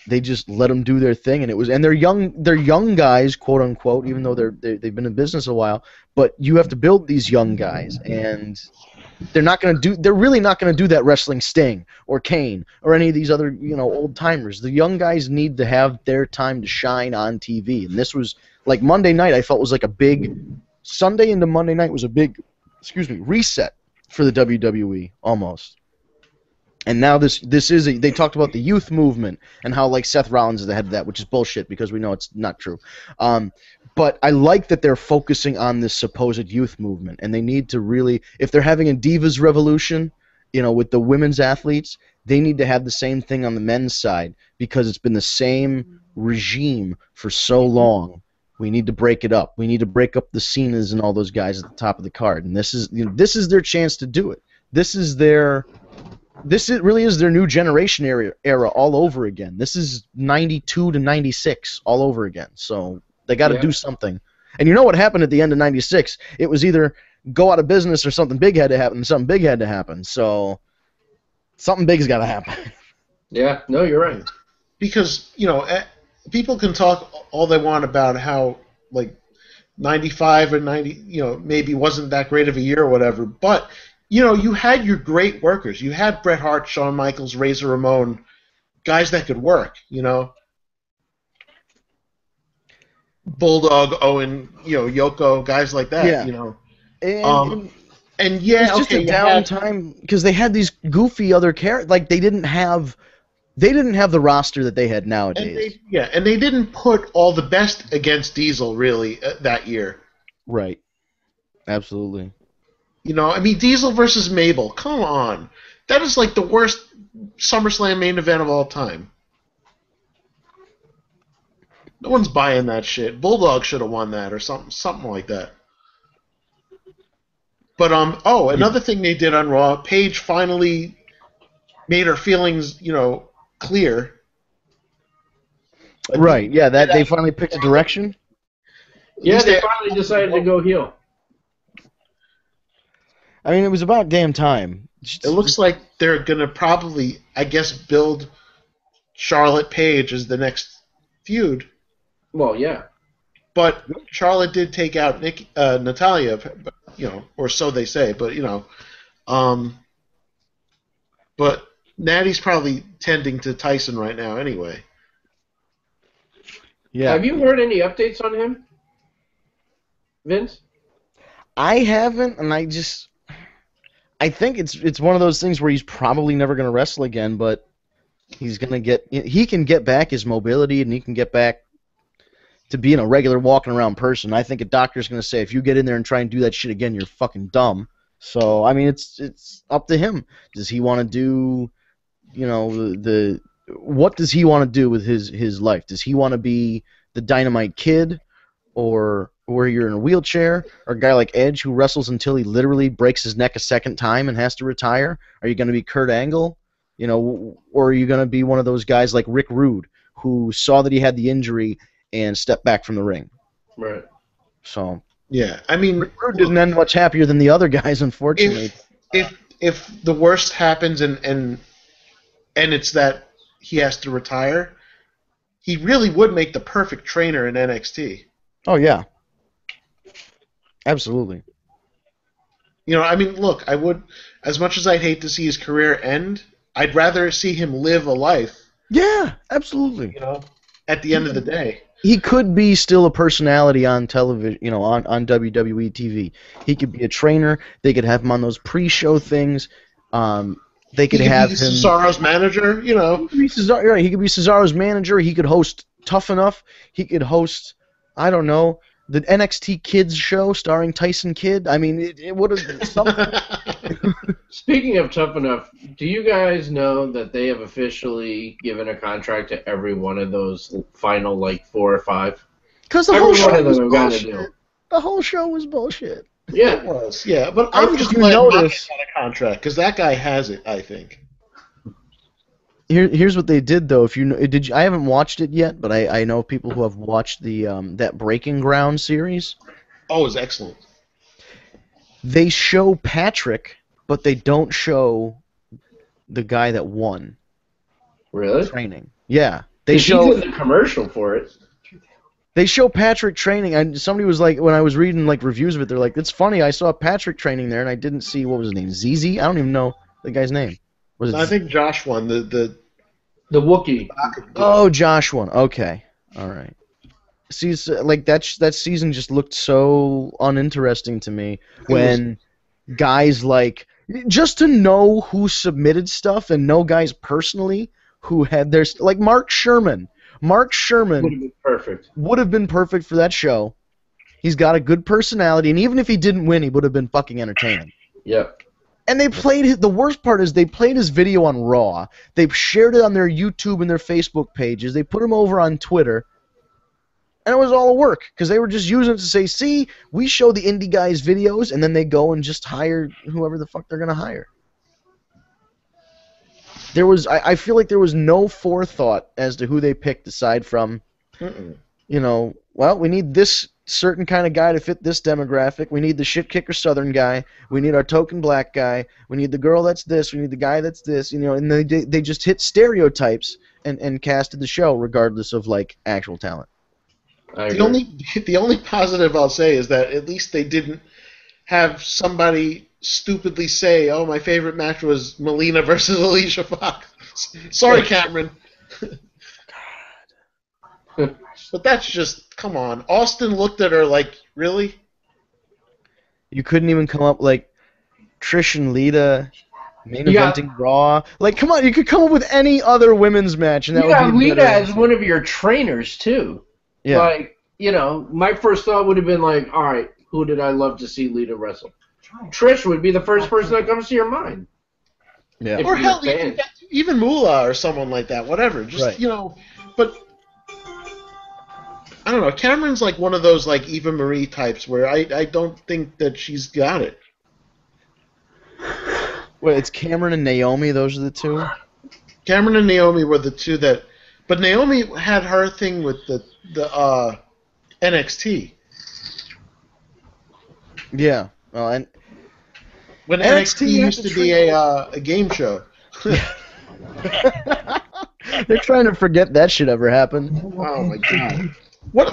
Speaker 1: They just let them do their thing, and they're young guys, quote unquote, even though they've been in business a while. But you have to build these young guys, and they're really not going to do that wrestling Sting or Kane or any of these other old timers. The young guys need to have their time to shine on TV, and this was like Monday night. I felt was like a big Sunday into Monday night was a big, reset for the WWE almost. And now this is they talked about the youth movement and how like Seth Rollins is the head of that, which is bullshit because we know it's not true. But I like that they're focusing on this supposed youth movement, and they need to really, if they're having a Divas Revolution, with the women's athletes, they need to have the same thing on the men's side because it's been the same regime for so long. We need to break it up. We need to break up the Cenas and all those guys at the top of the card, and this is their chance to do it. This really is their new generation era all over again. This is 92 to 96 all over again. So they got to do something. And you know what happened at the end of 96? It was either go out of business or something big had to happen. Something big had to happen. So something big's got to happen.
Speaker 5: Yeah, no, you're right.
Speaker 3: Because, people can talk all they want about how, like, 95 or 90, maybe wasn't that great of a year or whatever, but you had your great workers. You had Bret Hart, Shawn Michaels, Razor Ramon, guys that could work, Bulldog, Owen, Yoko, guys like that, And yeah,
Speaker 1: it was just a downtime because they had these goofy other characters. Like they didn't have the roster that they had nowadays.
Speaker 3: And they didn't put all the best against Diesel really that year.
Speaker 1: Right. Absolutely.
Speaker 3: Diesel versus Mabel. Come on, that is like the worst SummerSlam main event of all time. No one's buying that shit. Bulldog should have won that or something like that. But another thing they did on Raw, Paige finally made her feelings, clear.
Speaker 1: Right. Yeah. That they finally picked a direction.
Speaker 5: Yeah, they finally decided to go heel.
Speaker 1: I mean, it was about damn time.
Speaker 3: It looks like they're gonna probably, I guess, build Charlotte Paige as the next feud.
Speaker 5: Well, yeah.
Speaker 3: But Charlotte did take out Natalia, or so they say. But but Natty's probably tending to Tyson right now, anyway.
Speaker 5: Yeah. Have you heard any updates on him, Vince?
Speaker 1: I haven't, and I think it's one of those things where he's probably never going to wrestle again, but he can get back his mobility, and he can get back to being a regular walking around person. I think a doctor's going to say, if you get in there and try and do that shit again, you're fucking dumb. So, I mean, it's up to him. Does he want to do, what does he want to do with his life? Does he want to be the Dynamite Kid, or where you're in a wheelchair, or a guy like Edge who wrestles until he literally breaks his neck a second time and has to retire? Are you going to be Kurt Angle? Or are you going to be one of those guys like Rick Rude, who saw that he had the injury and stepped back from the ring?
Speaker 5: Right.
Speaker 1: So.
Speaker 3: Yeah, I mean,
Speaker 1: Rick Rude didn't end much happier than the other guys, unfortunately.
Speaker 3: If the worst happens and it's that he has to retire, he really would make the perfect trainer in NXT.
Speaker 1: Oh yeah. Absolutely.
Speaker 3: I mean, look, I would, as much as I'd hate to see his career end, I'd rather see him live a life.
Speaker 1: Yeah, absolutely.
Speaker 3: At the end of the day.
Speaker 1: He could be still a personality on television, on WWE TV. He could be a trainer. They could have him on those pre-show things. They could have him.
Speaker 3: Cesaro's manager,
Speaker 1: He could be Cesaro's manager. He could host Tough Enough. He could host, I don't know, the NXT Kids show starring Tyson Kidd. I mean, it would have been something.
Speaker 5: Speaking of Tough Enough, do you guys know that they have officially given a contract to every one of those final, 4 or 5?
Speaker 1: Because the whole show was bullshit. The whole show was bullshit.
Speaker 5: Yeah,
Speaker 3: it was. Yeah, but I'm just glad Marcus got a contract because that guy has it. I think.
Speaker 1: Here's what they did though. I haven't watched it yet, but I know people who have watched the that Breaking Ground series.
Speaker 3: Oh, it's excellent.
Speaker 1: They show Patrick, but they don't show the guy that won.
Speaker 5: Really?
Speaker 1: Training. Yeah, they show.
Speaker 5: He did the commercial for it.
Speaker 1: They show Patrick training, and somebody was like, when I was reading reviews of it, they're like, "It's funny. I saw Patrick training there, and I didn't see what was his name, ZZ. I don't even know the guy's name. Was it?
Speaker 3: I think Josh won the
Speaker 5: Wookiee.
Speaker 1: Oh, Josh won. Okay, all right. See, that season just looked so uninteresting to me when guys just to know who submitted stuff and know guys personally who had their Mark Sherman. Mark Sherman
Speaker 5: would have been perfect.
Speaker 1: Would have been perfect for that show. He's got a good personality, and even if he didn't win, he would have been fucking entertaining.
Speaker 5: Yep.
Speaker 1: And the worst part is they played his video on Raw. They've shared it on their YouTube and their Facebook pages. They put him over on Twitter. And it was all a work, because they were just using it to say, see, we show the indie guys videos, and then they go and just hire whoever the fuck they're going to hire. I feel like there was no forethought as to who they picked aside from, well, we need this certain kind of guy to fit this demographic. We need the shit kicker Southern guy. We need our token black guy. We need the girl that's this. We need the guy that's this. And they just hit stereotypes and casted the show regardless of actual talent.
Speaker 3: The only positive I'll say is that at least they didn't have somebody stupidly say, "Oh, my favorite match was Melina versus Alicia Fox." Sorry, Cameron. God. But that's just, come on. Austin looked at her like, really?
Speaker 1: You couldn't even come up Trish and Lita main eventing Raw. Come on, you could come up with any other women's match, and that would be
Speaker 5: Lita as one of your trainers too.
Speaker 1: Yeah.
Speaker 5: My first thought would have been all right, who did I love to see Lita wrestle? Trish would be the first person that comes to your mind.
Speaker 1: Yeah.
Speaker 3: Or hell, even Moolah or someone like that, whatever. Just, but I don't know. Cameron's one of those Eva Marie types where I don't think that she's got it.
Speaker 1: Well, it's Cameron and Naomi. Those are the two?
Speaker 3: Cameron and Naomi were the two that... But Naomi had her thing with the NXT.
Speaker 1: Yeah. Well, and
Speaker 3: when NXT used to be a game show.
Speaker 1: They're trying to forget that shit ever happened.
Speaker 3: Oh my god. What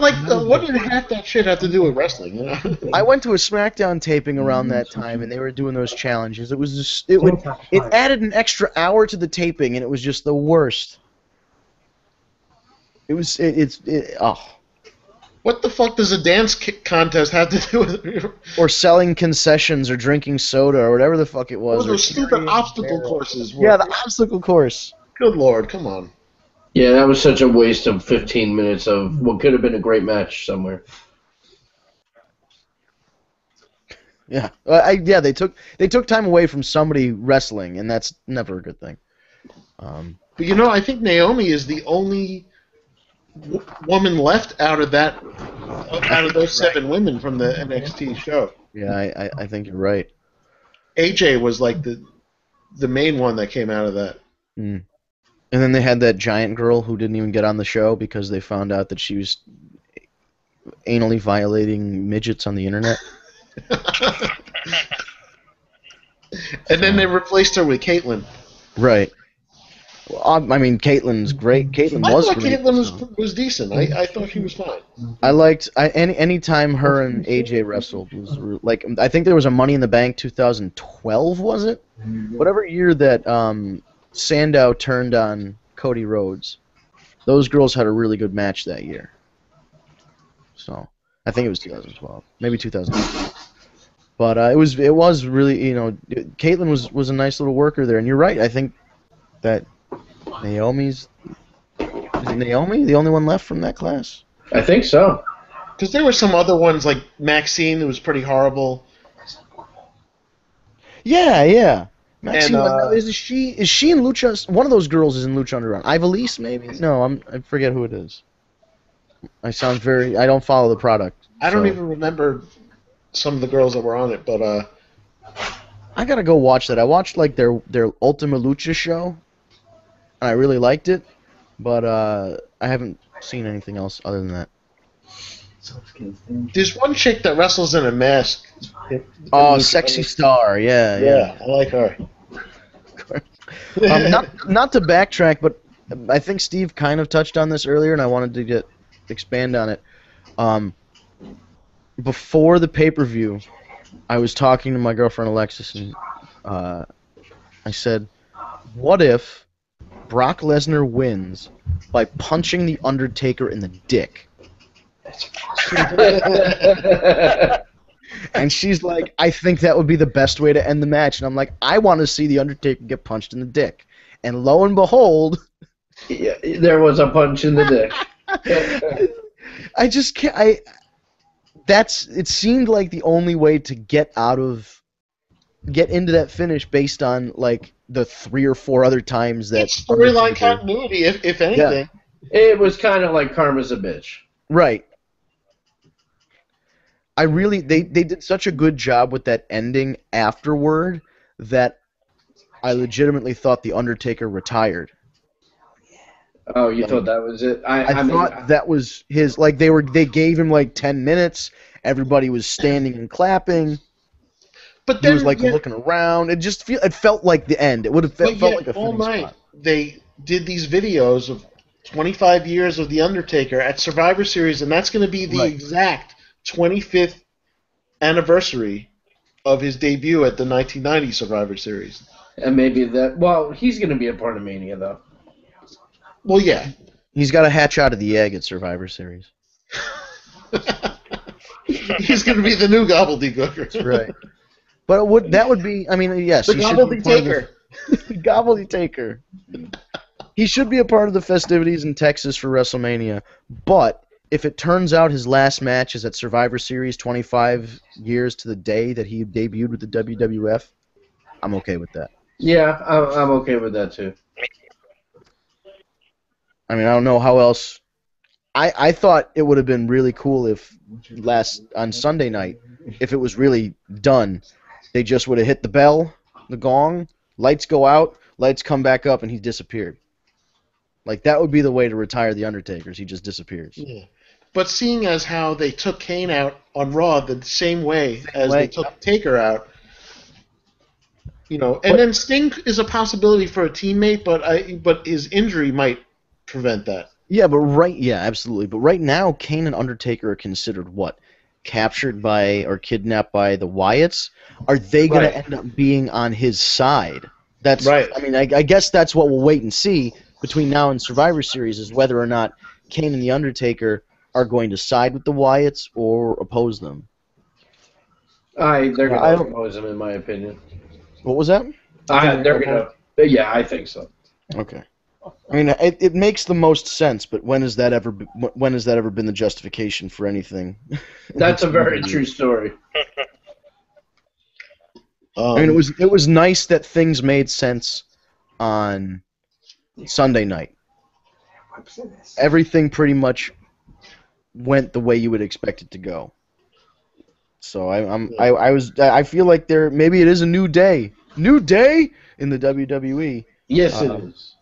Speaker 3: did half that shit have to do with wrestling? You know?
Speaker 1: I went to a SmackDown taping around that time, and they were doing those challenges. It was just it added an extra hour to the taping, and it was just the worst.
Speaker 3: What the fuck does a dance contest have to do with?
Speaker 1: Or selling concessions or drinking soda or whatever the fuck it was.
Speaker 3: Those stupid obstacle courses.
Speaker 1: Yeah, the obstacle course.
Speaker 3: Good lord, come on.
Speaker 5: Yeah, that was such a waste of 15 minutes of what could have been a great match somewhere.
Speaker 1: Yeah, they took time away from somebody wrestling, and that's never a good thing.
Speaker 3: But you know, I think Naomi is the only woman left out of those 7 women from the NXT show.
Speaker 1: Yeah, I think you're right.
Speaker 3: AJ was like the main one that came out of that.
Speaker 1: Mm. And then they had that giant girl who didn't even get on the show because they found out that she was anally violating midgets on the internet.
Speaker 3: And then they replaced her with Caitlyn.
Speaker 1: Right. Well, I mean, Caitlyn's great. Caitlyn
Speaker 3: was decent. I thought she was fine.
Speaker 1: I liked any time her and AJ wrestled was like, I think there was a Money in the Bank 2012, was it? Whatever year that Sandow turned on Cody Rhodes. Those girls had a really good match that year. So I think it was 2012, maybe 2012. But it was really, Caitlyn was a nice little worker there, and you're right. I think that is Naomi the only one left from that class?
Speaker 5: I think so.
Speaker 3: Because there were some other ones like Maxine, who was pretty horrible.
Speaker 1: Yeah. Maxine,
Speaker 3: And,
Speaker 1: is she in Lucha? One of those girls is in Lucha Underground. Ivelisse, maybe? No, I forget who it is. I don't follow the product.
Speaker 3: I don't even remember some of the girls that were on it, but
Speaker 1: I gotta go watch that. I watched like their Ultima Lucha show, and I really liked it, but I haven't seen anything else other than that.
Speaker 3: There's one chick that wrestles in a mask.
Speaker 1: Oh, Sexy Star, yeah.
Speaker 3: I like her.
Speaker 1: Not to backtrack, but I think Steve kind of touched on this earlier, and I wanted to expand on it. Before the pay-per-view, I was talking to my girlfriend Alexis, and I said, "What if Brock Lesnar wins by punching the Undertaker in the dick?" And she's like, "I think that would be the best way to end the match." And I'm like, "I want to see the Undertaker get punched in the dick." And lo and behold,
Speaker 5: yeah, there was a punch in the dick.
Speaker 1: I just can't. It seemed like the only way to get into that finish based on like the 3 or 4 other times that
Speaker 3: storyline continuity, if anything.
Speaker 5: Yeah. It was kind of like Karma's a bitch.
Speaker 1: Right. They did such a good job with that ending afterward that I legitimately thought the Undertaker retired.
Speaker 5: Oh, you thought that was it?
Speaker 1: I thought that was his. Like they gave him like 10 minutes. Everybody was standing and clapping. But then, he was like looking around. It felt like the end. It would have felt like a
Speaker 3: all
Speaker 1: fitting
Speaker 3: night
Speaker 1: spot.
Speaker 3: They did these videos of 25 years of the Undertaker at Survivor Series, and that's going to be the exact 25th anniversary of his debut at the 1990 Survivor Series.
Speaker 5: And maybe that. Well, he's going to be a part of Mania, though.
Speaker 3: Well, yeah.
Speaker 1: He's got to hatch out of the egg at Survivor Series.
Speaker 3: He's going to be the new gobbledygook.
Speaker 1: That's right. But that would be, I mean, yes.
Speaker 3: The gobbledytaker.
Speaker 1: Gobbledytaker. He should be a part of the festivities in Texas for WrestleMania. But if it turns out his last match is at Survivor Series 25 years to the day that he debuted with the WWF, I'm okay with that.
Speaker 5: Yeah, I'm okay with that, too.
Speaker 1: I mean, I don't know how else. I thought it would have been really cool if on Sunday night, if it was really done, they just would have hit the bell, the gong, lights go out, lights come back up, and he disappeared. Like, that would be the way to retire the Undertakers. He just disappears.
Speaker 3: Yeah. But seeing as how they took Kane out on Raw the same way as they took Taker out, and then Sting is a possibility for a teammate, but his injury might prevent that.
Speaker 1: Yeah, absolutely. But right now, Kane and Undertaker are considered what? Captured by or kidnapped by the Wyatts? Are they going to
Speaker 5: Right.
Speaker 1: end up being on his side? That's
Speaker 3: Right.
Speaker 1: I mean, I guess that's what we'll wait and see between now and Survivor Series is whether or not Kane and the Undertaker are going to side with the Wyatts or oppose them.
Speaker 5: They're
Speaker 1: I
Speaker 5: gonna
Speaker 1: don't-
Speaker 5: oppose him, in my opinion.
Speaker 1: What was that?
Speaker 5: They're gonna. Yeah, I think so.
Speaker 1: Okay. I mean, it makes the most sense, but when has that ever been the justification for anything?
Speaker 5: That's a very true story.
Speaker 1: I mean, it was nice that things made sense on Sunday night. Everything pretty much went the way you would expect it to go. So I feel like maybe it is a new day in the WWE.
Speaker 5: Yes, it is.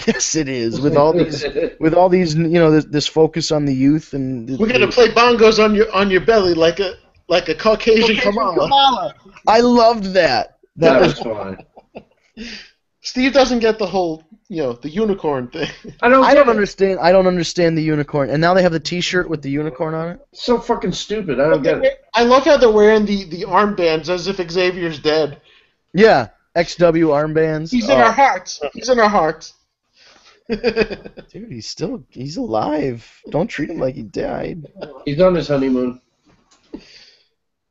Speaker 1: Yes, it is. With all these, this focus on the youth and
Speaker 3: We're gonna play bongos on your belly like a Caucasian Kamala.
Speaker 1: I loved that.
Speaker 5: That was fine.
Speaker 3: Steve doesn't get the whole, the unicorn thing.
Speaker 5: I don't
Speaker 1: understand. I don't understand the unicorn. And now they have the T-shirt with the unicorn on it.
Speaker 5: So fucking stupid. I don't get it.
Speaker 3: I love how they're wearing the armbands as if Xavier's dead.
Speaker 1: Yeah, XW armbands.
Speaker 3: He's in our hearts. He's in our hearts.
Speaker 1: Dude, he's alive. Don't treat him like he died.
Speaker 5: He's on his honeymoon.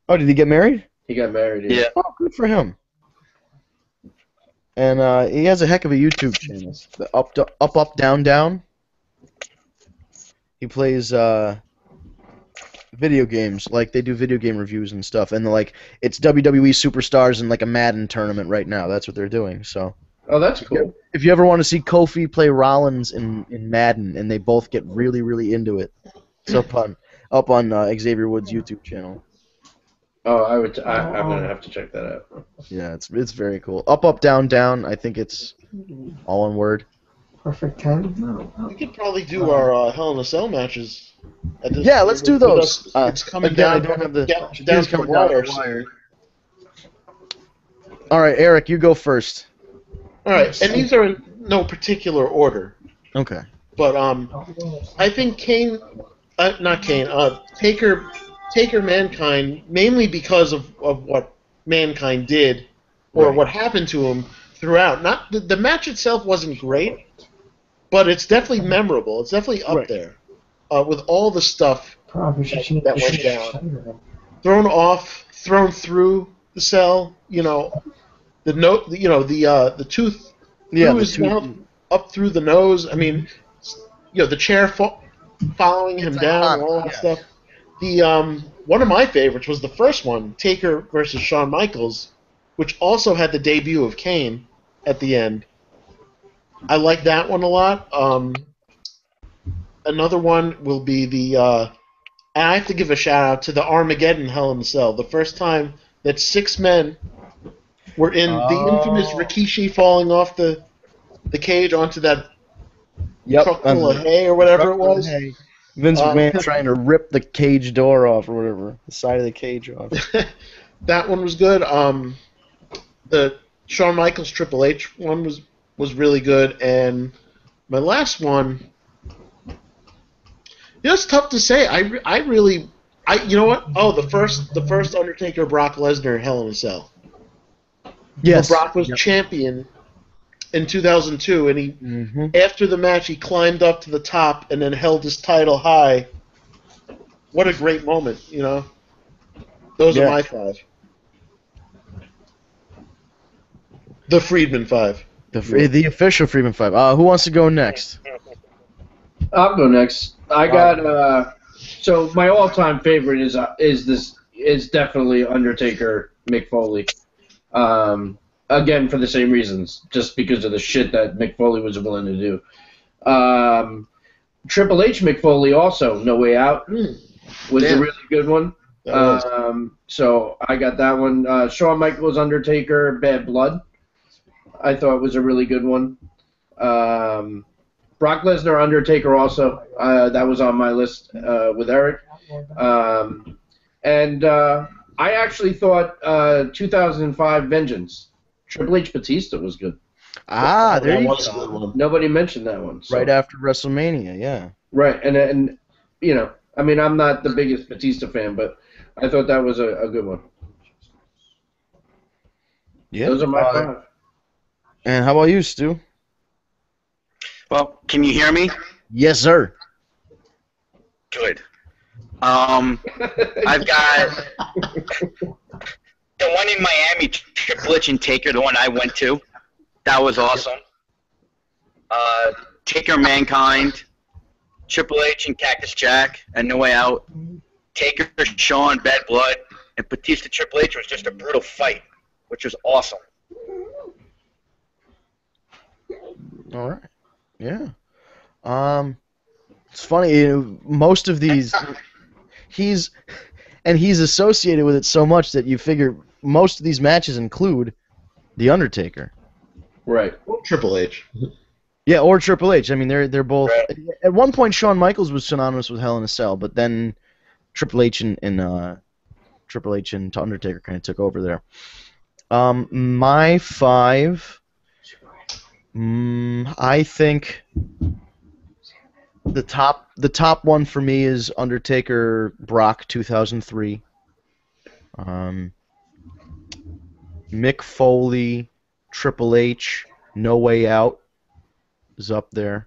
Speaker 1: Oh, did he get married?
Speaker 5: He got married.
Speaker 4: Yeah.
Speaker 1: Oh, good for him. And he has a heck of a YouTube channel. The up, down, down. He plays video games, like they do video game reviews and stuff. And it's WWE superstars in like a Madden tournament right now. That's what they're doing. So.
Speaker 5: Oh, that's cool.
Speaker 1: If you ever want to see Kofi play Rollins in Madden, and they both get really, really into it, it's up on Xavier Woods' YouTube channel.
Speaker 5: Oh, I'm gonna have to check that out.
Speaker 1: Yeah, it's very cool. Up, down, down. I think it's all one word.
Speaker 6: Perfect time.
Speaker 3: We could probably do our Hell in a Cell matches.
Speaker 1: Yeah, let's do those.
Speaker 3: It's coming
Speaker 1: again,
Speaker 3: down.
Speaker 1: I don't have the
Speaker 3: down
Speaker 1: it's
Speaker 3: to the
Speaker 1: coming down
Speaker 3: wire.
Speaker 1: the wire. All right, Eric, you go first.
Speaker 3: All right, and these are in no particular order.
Speaker 1: Okay.
Speaker 3: But I think Taker Mankind, mainly because of what Mankind did or what happened to him throughout. Not the match itself wasn't great, but it's definitely memorable. It's definitely up there with all the stuff that went down. Thrown off, thrown through the cell. The tooth through his mouth, up through the nose. I mean, the chair following him down, all that stuff. The one of my favorites was the first one, Taker versus Shawn Michaels, which also had the debut of Kane at the end. I like that one a lot. Another one will be and I have to give a shout out to the Armageddon Hell in a Cell. The first time that 6 men were in the infamous Rikishi falling off the cage onto that truck full of hay or whatever it was.
Speaker 1: Vince McMahon trying to rip the cage door off or whatever, the side of the cage off.
Speaker 3: That one was good. The Shawn Michaels Triple H one was really good, and my last one. It's tough to say. You know what? Oh, the first Undertaker Brock Lesnar Hell in a Cell.
Speaker 1: Yes.
Speaker 3: Brock was champion in 2002, and he after the match he climbed up to the top and then held his title high. What a great moment, Those are my 5. The Friedman 5.
Speaker 1: The official Freeman 5. Who wants to go next?
Speaker 5: I'll go next. I got so my all-time favorite is definitely Undertaker Mick Foley. Again, for the same reasons, just because of the shit that Mick Foley was willing to do. Triple H Mick Foley also, No Way Out, was a really good one. So I got that one. Shawn Michaels Undertaker Bad Blood, I thought was a really good one. Brock Lesnar Undertaker also, that was on my list with Eric. And I actually thought 2005 Vengeance, Triple H Batista was good.
Speaker 1: Ah, there
Speaker 3: that
Speaker 1: you
Speaker 3: was a
Speaker 1: go.
Speaker 3: good one.
Speaker 5: Nobody mentioned that one. So.
Speaker 1: Right after WrestleMania, yeah.
Speaker 5: Right, and you know, I mean, I'm not the biggest Batista fan, but I thought that was a good one.
Speaker 1: Yeah.
Speaker 5: Those are my 5.
Speaker 1: And how about you, Stu?
Speaker 4: Well, can you hear me?
Speaker 1: Yes, sir.
Speaker 4: Good. I've got the one in Miami, Triple H and Taker, the one I went to. That was awesome. Taker, Mankind, Triple H and Cactus Jack, and No Way Out. Taker, Shawn, Bad Blood, and Batista Triple H was just a brutal fight, which was awesome.
Speaker 1: All right. Yeah. It's funny. Most of these, he's associated with it so much that you figure most of these matches include the Undertaker.
Speaker 5: Right.
Speaker 3: Triple H.
Speaker 1: Yeah, or Triple H. I mean, they're both.
Speaker 4: Right.
Speaker 1: At one point, Shawn Michaels was synonymous with Hell in a Cell, but then Triple H and Undertaker kind of took over there. My 5. I think the top one for me is Undertaker Brock 2003. Mick Foley, Triple H, No Way Out is up there.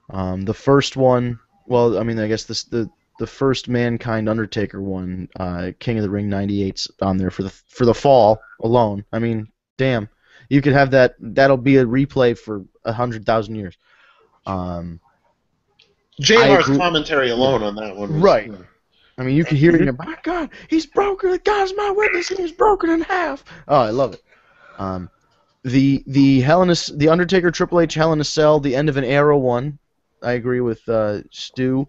Speaker 1: The first one, well, I mean, I guess the first Mankind Undertaker one, King of the Ring '98's on there for the fall alone. I mean, damn, you could have that. That'll be a replay for 100,000 years.
Speaker 3: JR's commentary alone on that one was,
Speaker 1: right. I mean, you can hear it. My God, he's broken. God's my witness. He's broken in half. Oh, I love it. The Undertaker Triple H Hell in a Cell, the end of an era one. I agree with Stu.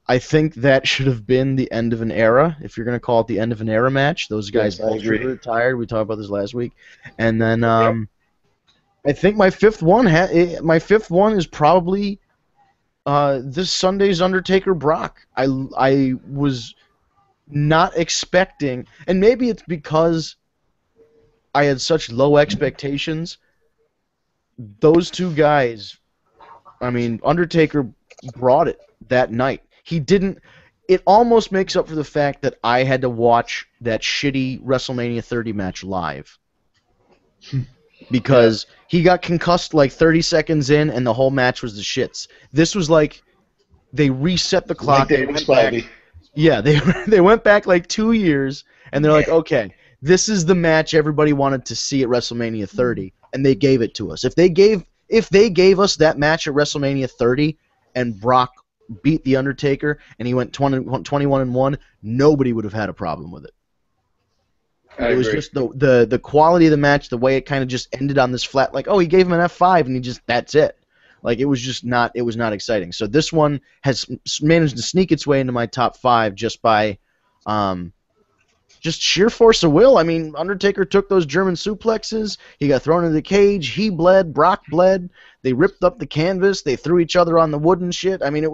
Speaker 1: I think that should have been the end of an era, if you're going to call it the end of an era match. Those guys both should have retired. We talked about this last week. And then I think my fifth one is probably this Sunday's Undertaker Brock. I was not expecting, and maybe it's because I had such low expectations. Those two guys, I mean, Undertaker brought it that night. He didn't. It almost makes up for the fact that I had to watch that shitty WrestleMania 30 match live. Because he got concussed like 30 seconds in, and the whole match was the shits. This was like they reset the clock. Yeah, they went back like 2 years, and they're like, okay, this is the match everybody wanted to see at WrestleMania 30, and they gave it to us. If they gave us that match at WrestleMania 30, and Brock beat the Undertaker, and he went 21-1, nobody would have had a problem with it. It was just the quality of the match, the way it kind of just ended on this flat, like, oh, he gave him an F5, and that's it. Like, it was not exciting. So this one has managed to sneak its way into my top 5 just by just sheer force of will. I mean, Undertaker took those German suplexes. He got thrown into the cage. He bled. Brock bled. They ripped up the canvas. They threw each other on the wood and shit. I mean,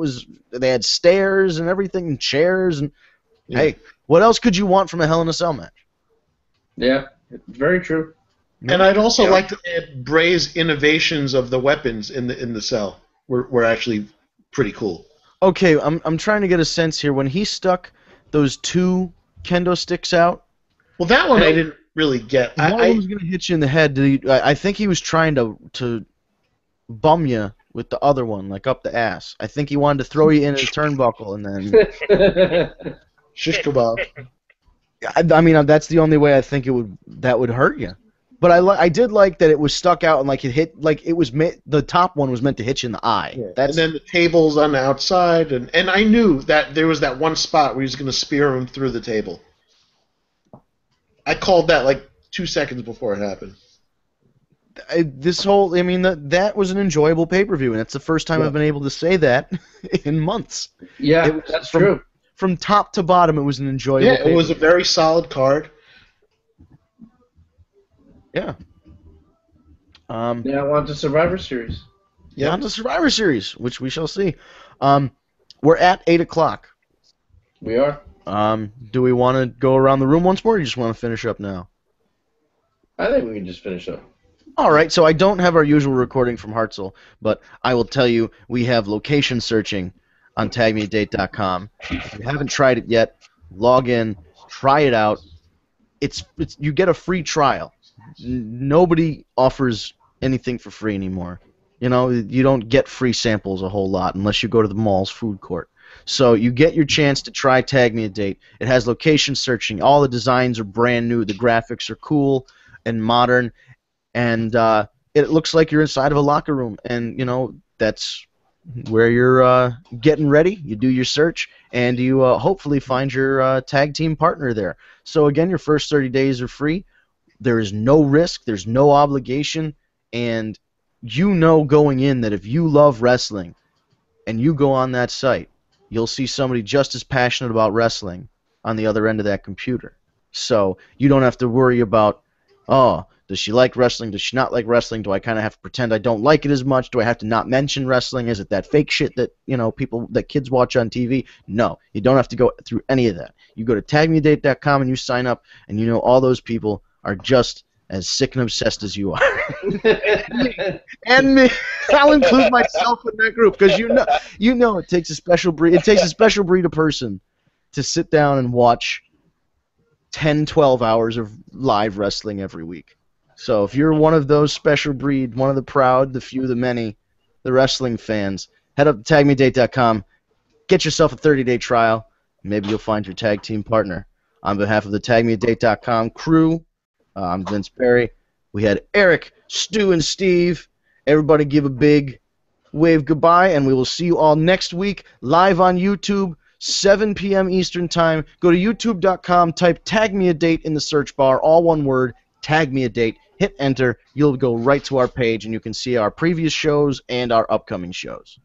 Speaker 1: they had stairs and everything and chairs. And hey, what else could you want from a Hell in a Cell match?
Speaker 5: Yeah, very true.
Speaker 3: And I'd also like to add Bray's innovations of the weapons in the cell were actually pretty cool.
Speaker 1: Okay, I'm trying to get a sense here. When he stuck those 2 kendo sticks out.
Speaker 3: Well, that one I didn't really get.
Speaker 1: One of them was going to hit you in the head. I think he was trying to bum you with the other one, like up the ass. I think he wanted to throw you in a turnbuckle and then
Speaker 3: shish kebab.
Speaker 1: I mean, that's the only way I think that would hurt you. But I did like that it was stuck out and like it hit, like it was the top one was meant to hit you in the eye.
Speaker 3: Yeah. And then the tables on the outside, and I knew that there was that one spot where he was going to spear him through the table. I called that like 2 seconds before it happened.
Speaker 1: That was an enjoyable pay-per-view, and it's the first time I've been able to say that in months.
Speaker 5: Yeah, that's true.
Speaker 1: From top to bottom, it was an enjoyable pay-per-view.
Speaker 3: Yeah, it was a very solid card.
Speaker 1: Yeah.
Speaker 5: Now on to Survivor Series.
Speaker 1: Yeah, on to Survivor Series, which we shall see. We're at 8 o'clock.
Speaker 5: We are.
Speaker 1: Do we want to go around the room once more, or do you just want to finish up now?
Speaker 5: I think we can just finish up.
Speaker 1: All right, so I don't have our usual recording from Hartzell, but I will tell you we have location searching on tagmeadate.com. If you haven't tried it yet, log in, try it out. It's you get a free trial. Nobody offers anything for free anymore. You know, you don't get free samples a whole lot unless you go to the mall's food court. So you get your chance to try Tag Me a Date. It has location searching. All the designs are brand new. The graphics are cool and modern. And it looks like you're inside of a locker room, and you know that's where you're getting ready. You do your search, and you hopefully find your tag team partner there. So again, your first 30 days are free. There is no risk. There's no obligation, and you know going in that if you love wrestling, and you go on that site, you'll see somebody just as passionate about wrestling on the other end of that computer. So you don't have to worry about, oh, does she like wrestling? Does she not like wrestling? Do I kind of have to pretend I don't like it as much? Do I have to not mention wrestling? Is it that fake shit that that kids watch on TV? No, you don't have to go through any of that. You go to tagmeadate.com and you sign up, and you know all those people are just as sick and obsessed as you are. and me. I'll include myself in that group because you know it takes a special breed. It takes a special breed of person to sit down and watch 10, 12 hours of live wrestling every week. So if you're one of those special breed, one of the proud, the few, the many, the wrestling fans, head up to tagmeadate.com, get yourself a 30-day trial, and maybe you'll find your tag team partner. On behalf of the tagmeadate.com crew, I'm Vince Perry. We had Eric, Stu, and Steve. Everybody give a big wave goodbye, and we will see you all next week live on YouTube, 7 p.m. Eastern Time. Go to youtube.com, type Tag Me a Date in the search bar, all one word, Tag Me a Date. Hit enter. You'll go right to our page, and you can see our previous shows and our upcoming shows.